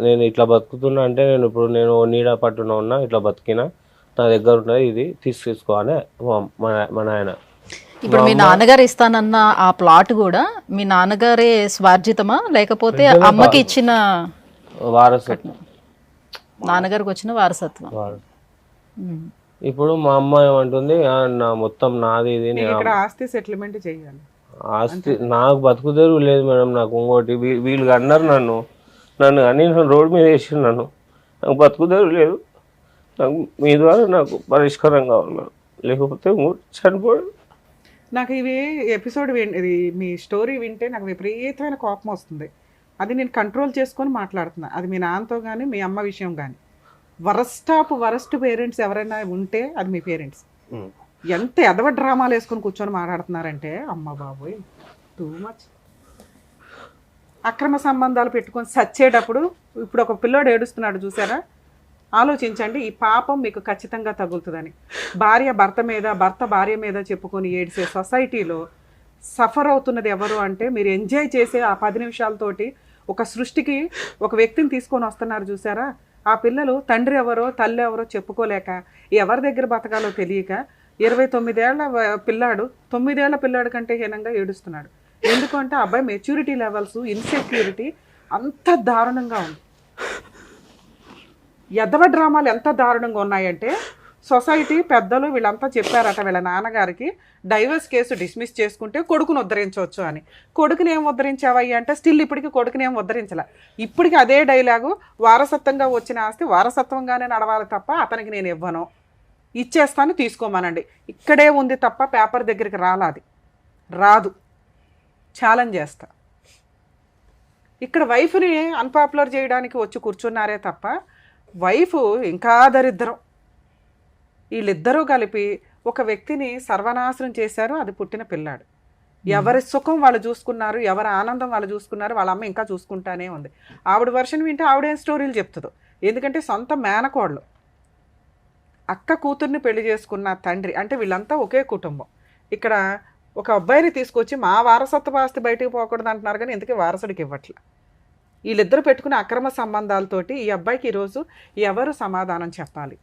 నేను ఇట్లా బతుకుతున్నా అంటే నేను నీడ పట్టున ఉన్నా, ఇట్లా బతికినా, నా దగ్గర ఉన్నది ఇది తీసుకో అని మా నాయన. ఇప్పుడు మీ నాన్నగారు ఇస్తానన్న ఆ ప్లాట్ కూడా మీ నాన్నగారే స్వార్జితమా లేకపోతే అమ్మకి ఇచ్చిన వారసత్వం, నాన్నగారికి వచ్చిన వారసత్వం? ఇప్పుడు మా అమ్మ ఏమంటుంది, నా మొత్తం నాది ఇది, ఇక్కడ ఆస్తి సెటిల్మెంట్ చేయాలి. ఆస్తి నాకు బతుకుదేరు లేదు మేడం. నాకు ఇంకోటి వీళ్ళు అన్నారు నన్ను అని రోడ్డు మీద వేసి నాకు బతుకుదేరు లేదు, నాకు మీ ద్వారా నాకు పరిష్కారం కావాలి మేడం, లేకపోతే చనిపోయాడు. నాకు ఇవి ఎపిసోడ్ ఇది మీ స్టోరీ వింటే నాకు విపరీతమైన కోపం వస్తుంది. అది నేను కంట్రోల్ చేసుకొని మాట్లాడుతున్నా. అది మీ నాన్నతో కానీ మీ అమ్మ విషయం కానీ. వరస్ట్ పేరెంట్స్ ఎవరైనా ఉంటే అది మీ పేరెంట్స్. ఎంత ఎదవ డ్రామాలు వేసుకొని కూర్చొని మాట్లాడుతున్నారంటే అమ్మ బాబోయ్, టూ మచ్. అక్రమ సంబంధాలు పెట్టుకొని సచ్చేటప్పుడు ఇప్పుడు ఒక పిల్లోడు ఏడుస్తున్నాడు చూసారా, ఆలోచించండి. ఈ పాపం మీకు ఖచ్చితంగా తగులుతుందని. భార్య భర్త మీద, భర్త భార్య మీద చెప్పుకొని ఏడిసే సొసైటీలో సఫర్ అవుతున్నది ఎవరు అంటే, మీరు ఎంజాయ్ చేసే ఆ 10 నిమిషాలతోటి ఒక సృష్టికి ఒక వ్యక్తిని తీసుకొని వస్తున్నారు చూసారా. ఆ పిల్లలు తండ్రి ఎవరో తల్లి ఎవరో చెప్పుకోలేక, ఎవరి దగ్గర బతకాలో తెలియక 29 ఏళ్ల పిల్లాడు 9 ఏళ్ల పిల్లాడు కంటే హీనంగా ఏడుస్తున్నాడు. ఎందుకంటే అబ్బాయి మెచ్యూరిటీ లెవెల్స్, ఇన్సెక్యూరిటీ అంత దారుణంగా ఉంది. ఎదవ డ్రామాలు ఎంత దారుణంగా ఉన్నాయంటే, సొసైటీ పెద్దలు వీళ్ళంతా చెప్పారట వీళ్ళ నాన్నగారికి, డైవర్స్ కేసు డిస్మిస్ చేసుకుంటే కొడుకుని ఉద్ధరించవచ్చు అని. కొడుకుని ఏం ఉద్ధరించావయ్యా అంటే స్టిల్ ఇప్పటికీ కొడుకుని ఏం ఉద్ధరించలే. ఇప్పటికీ అదే డైలాగు, వారసత్వంగా వచ్చిన ఆస్తి వారసత్వంగానే నడవాలి తప్ప అతనికి నేను ఇవ్వను, ఇచ్చేస్తాను తీసుకోమనండి. ఇక్కడే ఉంది తప్ప పేపర్ దగ్గరికి రాదు. ఛాలెంజ్ చేస్తా. ఇక్కడ వైఫ్ని అన్పాపులర్ చేయడానికి వచ్చి కూర్చున్నారే తప్ప వైఫ్ ఇంకా దరిద్రం. వీళ్ళిద్దరూ కలిపి ఒక వ్యక్తిని సర్వనాశనం చేశారు. అది పుట్టిన పిల్లాడు. ఎవరి సుఖం వాళ్ళు చూసుకున్నారు, ఎవరి ఆనందం వాళ్ళు చూసుకున్నారు. వాళ్ళ అమ్మ ఇంకా చూసుకుంటానే ఉంది. ఆవిడ వర్షన్ వింటే ఆవిడేం స్టోరీలు చెప్తుందో. ఎందుకంటే సొంత మేనకోళ్ళు, అక్క కూతుర్ని పెళ్లి చేసుకున్న తండ్రి, అంటే వీళ్ళంతా ఒకే కుటుంబం. ఇక్కడ ఒక అబ్బాయిని తీసుకొచ్చి మా వారసత్వ ఆస్తి బయటకు పోకూడదు అంటున్నారు, కానీ ఎందుకే వారసుడికి ఇవ్వట్లే. వీళ్ళిద్దరూ పెట్టుకునే అక్రమ సంబంధాలతోటి ఈ అబ్బాయికి ఈరోజు ఎవరు సమాధానం చెప్పాలి?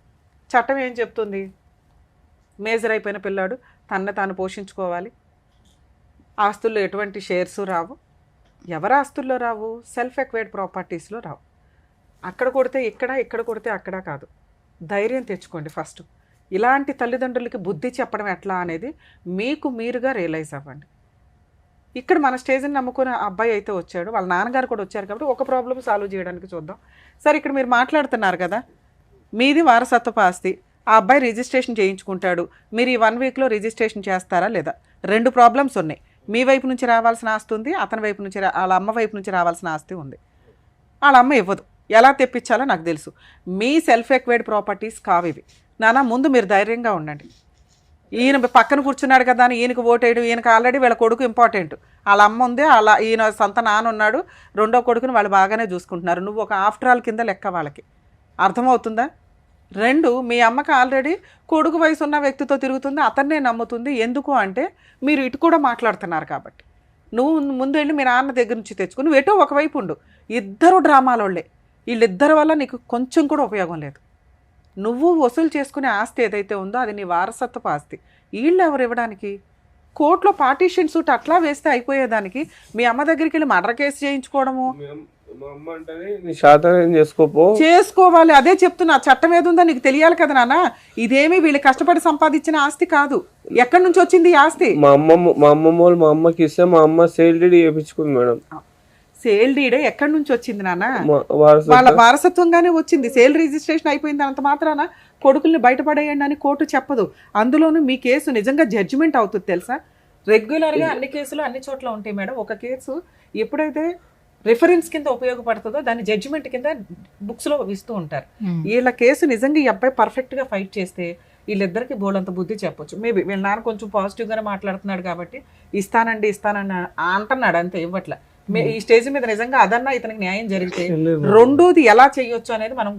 చట్టం ఏం చెప్తుంది? మేజర్ అయిపోయిన పిల్లాడు తనని తాను పోషించుకోవాలి. ఆస్తుల్లో ఎటువంటి షేర్స్ రావు. ఎవరి ఆస్తుల్లో రావు? సెల్ఫ్ ఎక్వైర్డ్ ప్రాపర్టీస్లో రావు. అక్కడ కొడితే ఇక్కడ కొడితే అక్కడ కాదు. ధైర్యం తెచ్చుకోండి ఫస్ట్. ఇలాంటి తల్లిదండ్రులకి బుద్ధి చెప్పడం ఎట్లా అనేది మీకు మీరుగా రియలైజ్ అవ్వండి. ఇక్కడ మన స్టేజ్ని నమ్ముకున్న అబ్బాయి అయితే వచ్చాడు, వాళ్ళ నాన్నగారు కూడా వచ్చారు కాబట్టి ఒక ప్రాబ్లం సాల్వ్ చేయడానికి చూద్దాం. సరే, ఇక్కడ మీరు మాట్లాడుతున్నారు కదా, మీది వారసత్వపు ఆస్తి, ఆ అబ్బాయి రిజిస్ట్రేషన్ చేయించుకుంటాడు, మీరు ఈ 1 వీక్లో రిజిస్ట్రేషన్ చేస్తారా లేదా? 2 ప్రాబ్లమ్స్ ఉన్నాయి. మీ వైపు నుంచి రావాల్సిన ఆస్తి ఉంది, అతని వైపు నుంచి వాళ్ళ అమ్మ వైపు నుంచి రావాల్సిన ఆస్తి ఉంది. వాళ్ళ అమ్మ ఇవ్వదు. ఎలా తెప్పించాలో నాకు తెలుసు. మీ సెల్ఫ్ ఎక్వైర్డ్ ప్రాపర్టీస్ కావివి. నానా, ముందు మీరు ధైర్యంగా ఉండండి. ఈయన పక్కన కూర్చున్నాడు కదా అని ఈయనకు ఓటేయడం, ఈయనకు ఆల్రెడీ వీళ్ళ కొడుకు ఇంపార్టెంట్. వాళ్ళ అమ్మ ఉంది, ఈయన సొంత నాన్న ఉన్నాడు, రెండో కొడుకుని వాళ్ళు బాగానే చూసుకుంటున్నారు. నువ్వు ఒక ఆఫ్టర్ ఆల్ కింద లెక్క వాళ్ళకి. అర్థమవుతుందా? 2, మీ అమ్మకి ఆల్రెడీ కొడుకు వయసు ఉన్న వ్యక్తితో తిరుగుతుంది, అతన్నే నమ్ముతుంది. ఎందుకు అంటే మీరు ఇటు కూడా మాట్లాడుతున్నారు కాబట్టి. నువ్వు ముందు వెళ్ళి మీ నాన్న దగ్గర నుంచి తెచ్చుకుని నువ్వు ఎటో ఒకవైపు ఉండు. ఇద్దరు డ్రామాలోళ్ళే. వీళ్ళిద్దరి వల్ల నీకు కొంచెం కూడా ఉపయోగం లేదు. నువ్వు వసూలు చేసుకునే ఆస్తి ఏదైతే ఉందో అది నీ వారసత్వపు ఆస్తి. వీళ్ళు ఎవరు ఇవ్వడానికి? కోర్టులో పార్టీషన్ సూట్ అట్లా వేస్తే అయిపోయేదానికి మీ అమ్మ దగ్గరికి వెళ్ళి మర్డర్ కేసు చేయించుకోవడము. చేసుకోవాలి, అదే చెప్తున్నా. చట్టం ఏదుందో నీకు తెలియాలి కదా నాన్న. ఇదేమి వీళ్ళు కష్టపడి సంపాదించిన ఆస్తి కాదు. ఎక్కడి నుంచి వచ్చింది ఈ ఆస్తి? మా అమ్మమ్మ వాళ్ళు మా అమ్మకి ఇస్తే మా అమ్మ సేల్ డీడ్ చేయించుకుంది మేడం. సేల్ డీడ్ ఎక్కడి నుంచి వచ్చింది నాన్న? వాళ్ళ వారసత్వంగానే వచ్చింది. సేల్ రిజిస్ట్రేషన్ అయిపోయింది అంత మాత్రాన కొడుకుల్ని బయటపడేయండి అని కోర్టు చెప్పదు. అందులోనూ మీ కేసు నిజంగా జడ్జిమెంట్ అవుతుంది తెలుసా? రెగ్యులర్గా అన్ని కేసులు అన్ని చోట్ల ఉంటాయి మేడం. ఒక కేసు ఎప్పుడైతే రిఫరెన్స్ కింద ఉపయోగపడుతుందో దాన్ని జడ్జిమెంట్ కింద బుక్స్ లో ఇస్తూ ఉంటారు. వీళ్ళ కేసు నిజంగా ఈ అబ్బాయి పర్ఫెక్ట్ గా ఫైట్ చేస్తే వీళ్ళిద్దరికి బోలంత బుద్ధి చెప్పొచ్చు. మేబీ వీళ్ళ నాన్న కొంచెం పాజిటివ్ గానే మాట్లాడుతున్నాడు కాబట్టి ఇస్తానండి అంటున్నాడు, అంతే, ఇవ్వట్ల. ఈ స్టేజ్ మీద నిజంగా అదన్నా ఇతనికి న్యాయం జరిగితే రెండోది ఎలా చేయొచ్చు అనేది మనం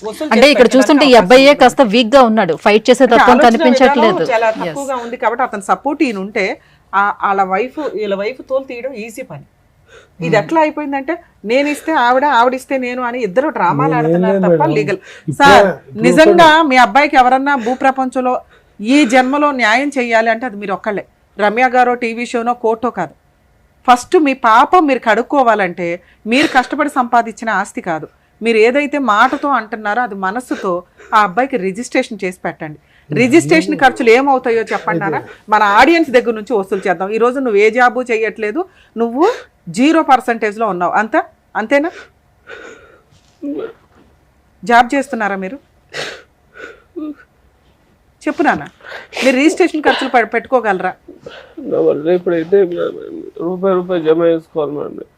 వసూలు అంటే చేసి ఇక్కడ చూస్తుంటే ఈ పెట్టడానికి అబ్బాయే అవకాశం కాస్త వీక్ గా ఉన్నాడు, ఫైట్ చేసే అంటే తత్వం ఆలోచన కనిపించట్లేదు. విధానం చాలా తక్కువగా ఉంది కాబట్టి అతని సపోర్ట్ ఈయన ఉంటే వీళ్ళ వైఫ్ తోలు తీయడం ఈజీ పని. ఇది ఎట్లా అయిపోయిందంటే నేను ఇస్తే ఆవిడిస్తే నేను అని ఇద్దరు డ్రామాలు ఆడుతున్నారు తప్ప లీగల్. సార్ నిజంగా మీ అబ్బాయికి ఎవరన్నా భూప్రపంచంలో ఈ జన్మలో న్యాయం చేయాలి అంటే అది మీరు ఒక్కళ్ళే. రమ్య గారో టీవీ షోనో కోర్టో కాదు. ఫస్ట్ మీ పాపం మీరు కడుక్కోవాలంటే మీరు కష్టపడి సంపాదించిన ఆస్తి కాదు, మీరు ఏదైతే మాటతో అంటున్నారో అది మనస్సుతో ఆ అబ్బాయికి రిజిస్ట్రేషన్ చేసి పెట్టండి. రిజిస్ట్రేషన్ ఖర్చులు ఏమవుతాయో చెప్పండి అన్న, మన ఆడియన్స్ దగ్గర నుంచి వసూలు చేద్దాం. ఈ రోజు నువ్వు ఏ జాబు చేయట్లేదు, నువ్వు 0% ఉన్నావు, అంతేనా? జాబ్ చేస్తున్నారా మీరు? చెప్పు నాన్న, మీరు రిజిస్ట్రేషన్ ఖర్చులు పెట్టుకోగలరా? ఇప్పుడైతే రూపాయి జమ చేసుకోవాలి మేడం.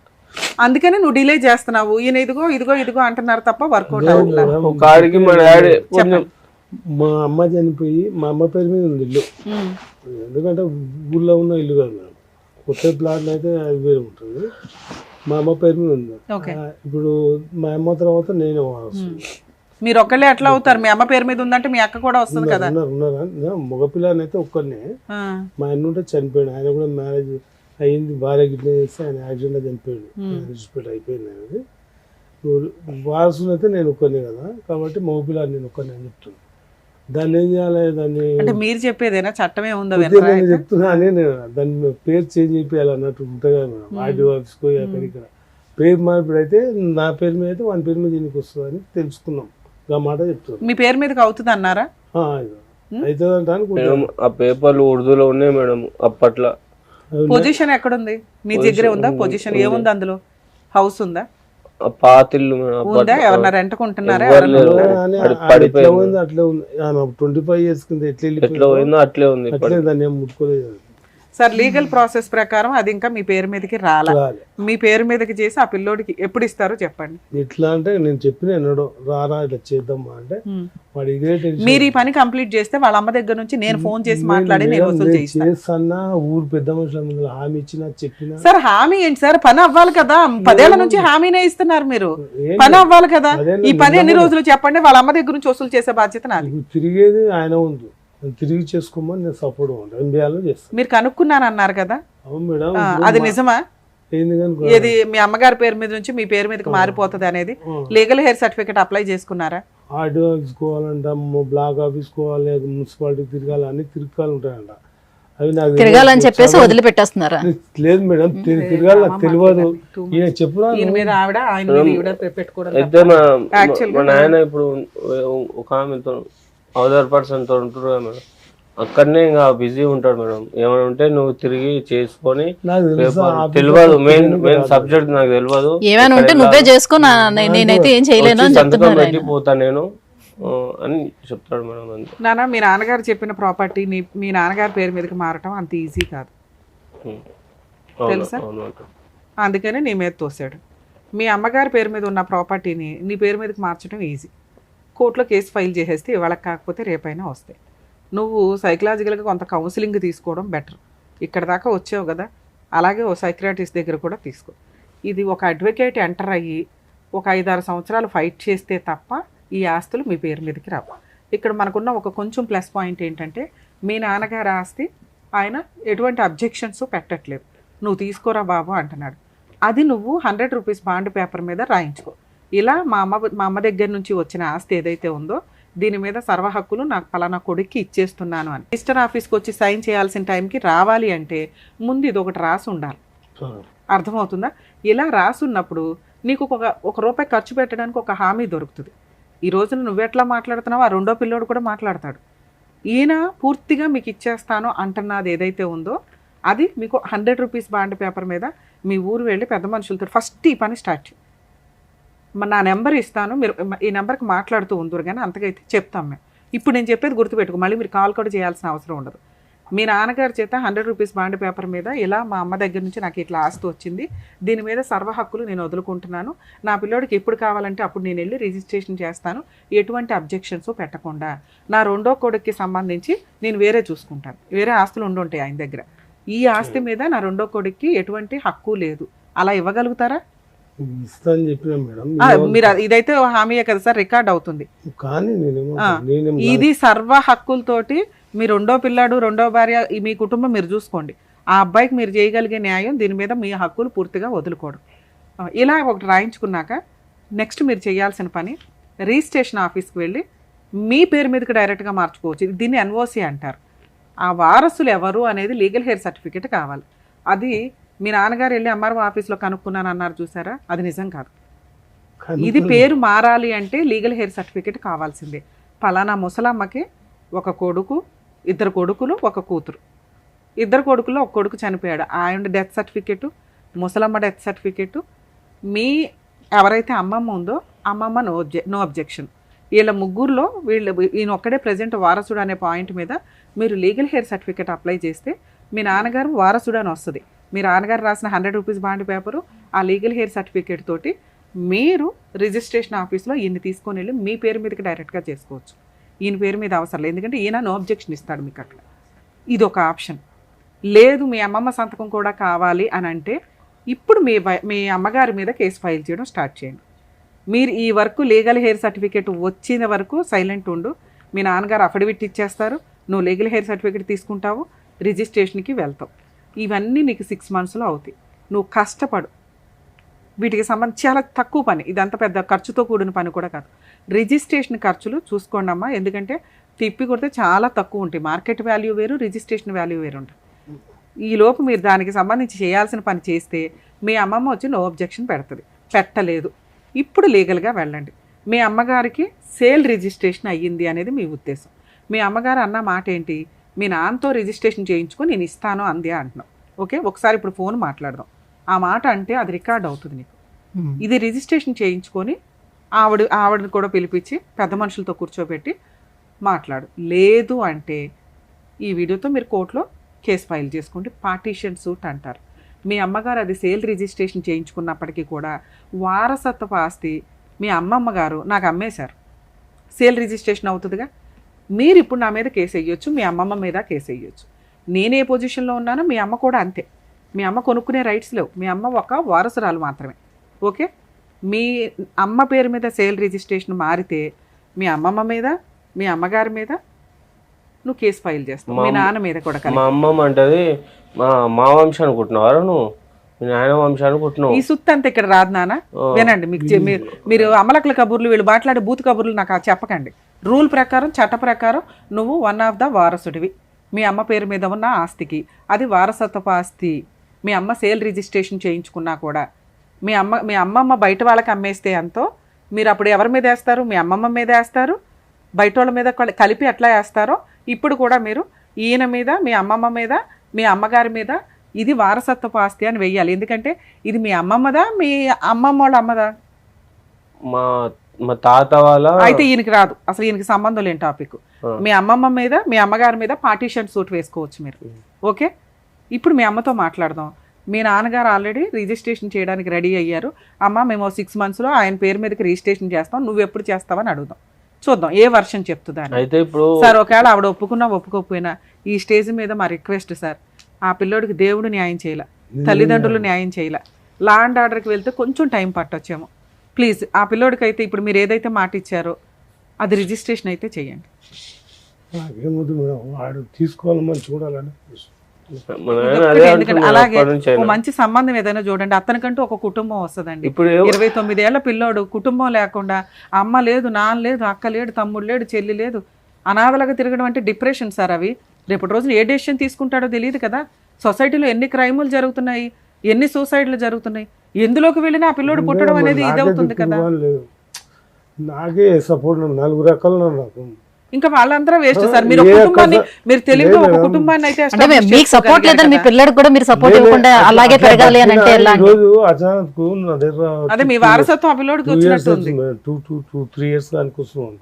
అందుకనే నువ్వు డిలే చేస్తున్నావు. ఈయన ఇదిగో అంటున్నారు తప్ప వర్కౌట్ అవ్వట్లేదు. కాడికి మా డాడీ కొంచెం మా అమ్మ చనిపోయి మా అమ్మ పేరు మీద ఉంది ఇల్లు. ఎందుకంటే ఊళ్ళో ఉన్న ఇల్లు కాదు మేడం, కొత్త ప్లాట్ అయితే 5,000 ఉంటుంది. మా అమ్మ పేరు మీద ఉంది. ఇప్పుడు మా అమ్మ తర్వాత నేను మీరు ఒక్కళ్ళే ఎట్లా అవుతారు? మీ అమ్మ పేరు మీద ఉందంటే మీ అక్క కూడా వస్తుంది కదా. మగపిల్లని అయితే ఒక్కరినే. మా అన్న ఉంటే చనిపోయాడు, ఆయన కూడా మ్యారేజ్ అయ్యింది, భార్య గిట్ల చేస్తే ఆయన యాక్సిడెంట్ చనిపోయాడు, హాస్పిటల్ అయిపోయింది అనేది. వారసులు అయితే నేను ఒక్కరినే కదా, కాబట్టి మగపిల్లని నేను ఒక్కరిని అని చెప్తున్నాను. దాన్ని ఏం చేయాలి? దాన్ని అంటే మీరు చెప్పేదేనా చట్టమే ఉందో నేను చెప్తున్నా అని, నేను దాన్ని పేరు చేంజ్ చేయాలి అన్నట్టు ఉంటుంది కదా మేడం. ఆర్డీఓ ఆఫీస్కో అక్కడ ఇక్కడ పేరు మార్పిడి అయితే నా పేరు మీద అయితే వాని పేరు మీద దీనికి వస్తుంది అని తెలుసుకున్నాం. ఆ మాట చెప్తాను. మీ పేరు మీదకి అవుతుంది అన్నారా? అవుతుంది అంట అనుకుంటున్నాను. ఆ పేపర్లు ఉర్దూలో ఉన్నాయి మేడం అప్పట్లో. పొజిషన్ ఎక్కడుంది? మీ దగ్గరే ఉందా పొజిషన్? ఏముంది అందులో? హౌస్ ఉందా? పాతిల్లు ఉందా? ఎవరన్నా రెంట్కుంటున్నారా? అట్లే ఉంది 25 years కింద ఎట్లా పోయిందో అట్లే ఉంది, అట్లే దాన్ని ఏం ముట్టుకోలేదు. సార్ లీగల్ ప్రాసెస్ ప్రకారం అది ఇంకా మీ పేరు మీదకి రాలా. మీ పేరు మీదకి చేసి ఆ పిల్లోడికి ఎప్పుడు ఇస్తారో చెప్పండి. ఎట్లా అంటే నేను చెప్పిన ఎన్నడో రారా ఇట్లా చేద్దామా అంటే వాడు ఇదే టెన్షన్. మీరు ఈ పని కంప్లీట్ చేస్తే వాళ్ళ అమ్మ దగ్గర నుంచి నేను ఫోన్ చేసి మాట్లాడి నేను వసూలు చేస్తానా, ఊరు పెద్ద మనుషుల ముందు హామీ ఇచ్చినా చెప్పినా. సార్ హామీ ఏంటి సార్? పని అవ్వాలి కదా. 10 ఏళ్ల నుంచి హామీనే ఇస్తున్నారు మీరు. పని అవ్వాలి కదా. ఈ పని ఎన్ని రోజులు చెప్పండి, వాళ్ళ అమ్మ దగ్గర నుంచి వసూలు చేసే బాధ్యత నాది. తిరిగేది ఆయన ఉంది, తిరిగి చేసుకోమని నేను సపోర్ట్ చేస్తాను. మీరు కనుక్కున్నాను అన్నారు కదా. అవును మేడం. అది నిజమా? ఏది మీ అమ్మగారి పేరు మీద నుంచి మీ పేరు మీదకి మారిపోతుంది అనేది లీగల్ హెయిర్ సర్టిఫికేట్ అప్లై చేసుకున్నారా? ఆర్డీఓ ఆఫీస్ కోవాలంట, బ్లాక్ ఆఫీస్ కోవాలి, మున్సిపాలిటీ తిరగాలి, అన్ని తిరగాలి ఉంటాయంట. అవి నాకు తిరగాలని చెప్పేసి వదిలిపెట్టేస్తున్నారా? లేదు మేడం, తిరగాలి నాకు తెలియదు. ఈయన చెప్పురా మీద ఆవిడ ఆయన మీద ఈవిడ పెట్టుకోవడం. అయితే మా నాయన ఇప్పుడు ఒక ఆమెతో అదర్ పర్సన్ తో ఉంటారు కదా మేడం, అక్కడనే ఇంకా బిజీ ఉంటాడు మేడం. ఏమైనా ఉంటే నువ్వు తిరిగి చేసుకొని తెలియదు, మెయిన్ సబ్జెక్ట్ నాకు తెలియదు. ఏమైనా ఉంటే నువ్వే చేసుకో, నేనైతే ఏం చేయలేను అని సంతకం పెట్టి పోతా నేను అని చెప్తాడు మేడం. అంతే నాన్న, మీ నాన్నగారు చెప్పిన ప్రాపర్టీ మీ నాన్నగారి పేరు మీదకి మారటం అంత ఈజీ కాదు తెలుసా? అందుకని నీ మీద తోసాడు. మీ అమ్మగారి పేరు మీద ఉన్న ప్రాపర్టీని నీ పేరు మీదకి మార్చడం ఈజీ. కోర్టులో కేసు ఫైల్ చేసేస్తే ఇవాళ కాకపోతే రేపైనా వస్తాయి. నువ్వు సైకలాజికల్గా కొంత కౌన్సిలింగ్ తీసుకోవడం బెటర్. ఇక్కడ దాకా వచ్చావు కదా, అలాగే ఓ సైక్రాటిస్ట్ దగ్గర కూడా తీసుకో. ఇది ఒక అడ్వకేట్ ఎంటర్ అయ్యి ఒక 5-6 సంవత్సరాలు ఫైట్ చేస్తే తప్ప ఈ ఆస్తులు మీ పేరు మీదకి రావు. ఇక్కడ మనకున్న ఒక కొంచెం ప్లస్ పాయింట్ ఏంటంటే మీ నాన్నగారి ఆస్తి ఆయన ఎటువంటి అబ్జెక్షన్స్ పెట్టట్లేదు. నువ్వు తీసుకోరా బాబు అంటున్నాడు. అది నువ్వు 100 రూపీస్ బాండ్ పేపర్ మీద రాయించుకో. ఇలా మా అమ్మ దగ్గర నుంచి వచ్చిన ఆస్తి ఏదైతే ఉందో దీని మీద సర్వ హక్కులు నాకు పలానా కొడుక్కి ఇచ్చేస్తున్నాను అని రిజిస్టర్ ఆఫీస్కి వచ్చి సైన్ చేయాల్సిన టైంకి రావాలి అంటే ముందు ఇది ఒకటి రాసి ఉండాలి. అర్థమవుతుందా? ఇలా రాసున్నప్పుడు నీకు ఒక రూపాయి ఖర్చు పెట్టడానికి ఒక హామీ దొరుకుతుంది. ఈ రోజున నువ్వెట్లా మాట్లాడుతున్నావో ఆ రెండో పిల్లోడు కూడా మాట్లాడతాడు. ఈయన పూర్తిగా మీకు ఇచ్చేస్తాను అంటున్నది ఏదైతే ఉందో అది మీకు 100 రూపీస్ బాండ్ పేపర్ మీద మీ ఊరు వెళ్ళి పెద్ద మనుషులతో ఫస్ట్ ఈ పని స్టార్ట్ చేయి. నా నెంబర్ ఇస్తాను, మీరు ఈ నెంబర్కి మాట్లాడుతూ ఉందరు కానీ అంతకైతే చెప్తాం మేము. ఇప్పుడు నేను చెప్పేది గుర్తుపెట్టుకో, మళ్ళీ మీరు కాల్ కూడా చేయాల్సిన అవసరం ఉండదు. మీ నాన్నగారి చేత 100 రూపీస్ బాండ్ పేపర్ మీద ఇలా మా అమ్మ దగ్గర నుంచి నాకు ఇట్లా ఆస్తి వచ్చింది, దీని మీద సర్వ హక్కులు నేను వదులుకుంటున్నాను, నా పిల్లోడికి ఎప్పుడు కావాలంటే అప్పుడు నేను వెళ్ళి రిజిస్ట్రేషన్ చేస్తాను, ఎటువంటి అబ్జెక్షన్స్ పెట్టకుండా, నా రెండో కొడుక్కి సంబంధించి నేను వేరే చూసుకుంటాను, వేరే ఆస్తులు ఉండుంటాయి ఆయన దగ్గర, ఈ ఆస్తి మీద నా రెండో కొడుక్కి ఎటువంటి హక్కు లేదు, అలా ఇవ్వగలుగుతారా? ఇస్తా అని చెప్పినా మేడం. మీరు ఇదైతే హామీయే కదా సార్, రికార్డ్ అవుతుంది. కానీ ఇది సర్వ హక్కులతోటి మీ రెండో పిల్లాడు, రెండో భార్య, మీ కుటుంబం మీరు చూసుకోండి, ఆ అబ్బాయికి మీరు చేయగలిగే న్యాయం దీని మీద మీ హక్కులు పూర్తిగా వదులుకోవడం. ఇలా ఒకటి రాయించుకున్నాక నెక్స్ట్ మీరు చేయాల్సిన పని రిజిస్ట్రేషన్ ఆఫీస్కి వెళ్ళి మీ పేరు మీదకి డైరెక్ట్గా మార్చుకోవచ్చు. దీన్ని ఎన్ఓసి అంటారు. ఆ వారసులు ఎవరు అనేది లీగల్ హెయిర్ సర్టిఫికేట్ కావాలి. అది మీ నాన్నగారు వెళ్ళి ఎంఆర్ఓ ఆఫీస్లో కనుక్కున్నాను అన్నారు చూసారా, అది నిజం కాదు. ఇది పేరు మారాలి అంటే లీగల్ హెయిర్ సర్టిఫికేట్ కావాల్సిందే. పలానా ముసలమ్మకి ఒక కొడుకు, 2 కొడుకులు, 1 కూతురు, 2 కొడుకుల్లో 1 కొడుకు చనిపోయాడు, ఆయన డెత్ సర్టిఫికేటు, ముసలమ్మ డెత్ సర్టిఫికేటు, మీ ఎవరైతే అమ్మమ్మ ఉందో అమ్మమ్మ నో అబ్జెక్షన్, వీళ్ళ ముగ్గురులో ఈయన ఒక్కడే ప్రజెంట్ వారసుడు అనే పాయింట్ మీద మీరు లీగల్ హెయిర్ సర్టిఫికేట్ అప్లై చేస్తే మీ నాన్నగారు వారసుడు అని వస్తుంది. మీ నాన్నగారు రాసిన 100 రూపీస్ బాండ్ పేపరు, ఆ లీగల్ హెయిర్ సర్టిఫికేట్ తోటి మీరు రిజిస్ట్రేషన్ ఆఫీస్లో ఈయన్ని తీసుకొని వెళ్ళి మీ పేరు మీదకి డైరెక్ట్గా చేసుకోవచ్చు. ఈయన పేరు మీద అవసరం లేదు, ఎందుకంటే ఈయన నో అబ్జెక్షన్ ఇస్తాడు మీకు అక్కడ. ఇది ఒక ఆప్షన్. లేదు మీ అమ్మమ్మ సంతకం కూడా కావాలి అని అంటే ఇప్పుడు మీ అమ్మగారి మీద కేసు ఫైల్ చేయడం స్టార్ట్ చేయండి. మీరు ఈ వరకు లీగల్ హెయిర్ సర్టిఫికేట్ వచ్చిన వరకు సైలెంట్ ఉండు. మీ నాన్నగారు అఫిడవిట్ ఇచ్చేస్తారు, నువ్వు లీగల్ హెయిర్ సర్టిఫికేట్ తీసుకుంటావు, రిజిస్ట్రేషన్కి వెళ్తావు. ఇవన్నీ నీకు 6 మంత్స్లో అవుతాయి. నువ్వు కష్టపడు. వీటికి సంబంధించి చాలా తక్కువ పని, ఇదంతా పెద్ద ఖర్చుతో కూడిన పని కూడా కాదు. రిజిస్ట్రేషన్ ఖర్చులు చూసుకోండి అమ్మా, ఎందుకంటే తిప్పి కొడితే చాలా తక్కువ ఉంటాయి. మార్కెట్ వాల్యూ వేరు, రిజిస్ట్రేషన్ వాల్యూ వేరు ఉంటుంది. ఈలోపు మీరు దానికి సంబంధించి చేయాల్సిన పని చేస్తే మీ అమ్మమ్మ వచ్చి నో అబ్జెక్షన్ పెడుతుంది. పెట్టలేదు, ఇప్పుడు లీగల్గా వెళ్ళండి. మీ అమ్మగారికి సేల్ రిజిస్ట్రేషన్ అయ్యింది అనేది మీ ఉద్దేశం. మీ అమ్మగారు అన్న మాట ఏంటి, మీ నాన్నతో రిజిస్ట్రేషన్ చేయించుకొని నేను ఇస్తాను అంది అంటున్నావు. ఓకే, ఒకసారి ఇప్పుడు ఫోన్ మాట్లాడదాం. ఆ మాట అంటే అది రికార్డ్ అవుతుంది నీకు. ఇది రిజిస్ట్రేషన్ చేయించుకొని ఆవిడని కూడా పిలిపించి పెద్ద మనుషులతో కూర్చోబెట్టి మాట్లాడు. లేదు అంటే ఈ వీడియోతో మీరు కోర్టులో కేసు ఫైల్ చేసుకోండి. పార్టీషన్ సూట్ అంటారు. మీ అమ్మగారు అది సేల్ రిజిస్ట్రేషన్ చేయించుకున్నప్పటికీ కూడా వారసత్వపు ఆస్తి మీ అమ్మమ్మ గారు నాకు అమ్మేశారు, సేల్ రిజిస్ట్రేషన్ అవుతుందిగా. మీరు ఇప్పుడు నా మీద కేసు వేయొచ్చు, మీ అమ్మమ్మ మీద కేసు వేయొచ్చు. నేనే పొజిషన్లో ఉన్నానో మీ అమ్మ కూడా అంతే. మీ అమ్మ కొనుక్కునే రైట్స్ లేవు, మీ అమ్మ ఒక వారసురాలు మాత్రమే. ఓకే, మీ అమ్మ పేరు మీద సేల్ రిజిస్ట్రేషన్ మారితే మీ అమ్మమ్మ మీద, మీ అమ్మగారి మీద నువ్వు కేసు ఫైల్ చేస్తావు, మీ నాన్న మీద కూడా. మా అమ్మమ్మ అంటది మా వంశం అనుకుంటున్నావు, నువ్వు మీ నాయన వంశం అనుకుంటున్నావు. ఈ సుత్తి అంతా ఇక్కడ రాదు నాన్న. వినండి, మీకు మీరు అమలకల కబుర్లు, వీళ్ళు మాట్లాడే బూత్ కబుర్లు నాకు చెప్పకండి. రూల్ ప్రకారం, చట్ట ప్రకారం నువ్వు 1 ఆఫ్ ద వారసుడివి. మీ అమ్మ పేరు మీద ఉన్న ఆస్తికి అది వారసత్వపు ఆస్తి. మీ అమ్మ సేల్ రిజిస్ట్రేషన్ చేయించుకున్నా కూడా మీ అమ్మమ్మ బయట వాళ్ళకి అమ్మేస్తే ఎంతో మీరు అప్పుడు ఎవరి మీద వేస్తారు, మీ అమ్మమ్మ మీద వేస్తారు, బయట వాళ్ళ మీద కలిపి ఎట్లా వేస్తారో ఇప్పుడు కూడా మీరు ఈయన మీద, మీ అమ్మమ్మ మీద, మీ అమ్మగారి మీద ఇది వారసత్వపు ఆస్తి అని వెయ్యాలి. ఎందుకంటే ఇది మీ అమ్మమ్మదా, మీ అమ్మమ్మ వాళ్ళ అమ్మదా? మా తాత వాళ్ళ. అయితే ఈయనకి రాదు, అసలు ఈయనకి సంబంధం లేని టాపిక్. మీ అమ్మమ్మ మీద, మీ అమ్మగారి మీద పార్టీషన్ సూట్ వేసుకోవచ్చు మీరు. ఓకే, ఇప్పుడు మీ అమ్మతో మాట్లాడదాం. మీ నాన్నగారు ఆల్రెడీ రిజిస్ట్రేషన్ చేయడానికి రెడీ అయ్యారు. అమ్మ మేము 6 మంత్స్లో ఆయన పేరు మీదకి రిజిస్ట్రేషన్ చేస్తాం, నువ్వు ఎప్పుడు చేస్తావని అడుగుదాం. చూద్దాం ఏ వర్షన్ చెప్తుందని. అయితే ఇప్పుడు సార్ ఒకవేళ ఆవిడ ఒప్పుకున్నా ఒప్పుకోకపోయినా ఈ స్టేజ్ మీద మా రిక్వెస్ట్ సార్, ఆ పిల్లోడికి దేవుడు న్యాయం చేయాల, తల్లిదండ్రులు న్యాయం చేయాల. లా అండ్ ఆర్డర్కి వెళ్తే కొంచెం టైం పట్టొచ్చేమో. ప్లీజ్ ఆ పిల్లోడికి అయితే ఇప్పుడు మీరు ఏదైతే మాట ఇచ్చారో అది రిజిస్ట్రేషన్ అయితే చేయండి. నాకేమొద్దు మేడం, వాడు తీసుకోవాలని చూడాలని. ఎందుకంటే అలాగే ఓ మంచి సంబంధం ఏదైనా చూడండి. అతనికంటూ ఒక కుటుంబం వస్తుందండి. ఇప్పుడు 29 ఏళ్ల పిల్లోడు, కుటుంబం లేకుండా, అమ్మ లేదు, నాన్న లేదు, అక్క లేడు, తమ్ముడు లేడు, చెల్లి లేదు, అనాథలుగా తిరగడం అంటే డిప్రెషన్ సార్. అవి రేపటి రోజున ఏ డెసిషన్ తీసుకుంటాడో తెలియదు కదా. సొసైటీలో ఎన్ని క్రైములు జరుగుతున్నాయి, ఎన్ని సూసైడ్లు జరుగుతున్నాయి, ఎందులోకి వెళ్ళినా ఆ పిల్లోడు పుట్టడం అనేది ఇది అవుతుంది కదా. నాకే సపోర్ట్ 4 రకాలు నాకు. ఇంకా వాళ్ళందరూ వేస్ట్ సార్. మీరు కుటుంబాన్ని, మీరు తెలివిగా ఒక కుటుంబాన్ని అయితే మీకు సపోర్ట్ లేదని మీ పిల్లడికి కూడా మీరు సపోర్ట్ ఇవ్వకుండా అలాగే పెరగాలి అని అంటే అదే మీ వారసత్వం ఆ పిల్లోడికి వచ్చినట్టు ఉంది. 2-3 years దానికి వస్తున్నాం.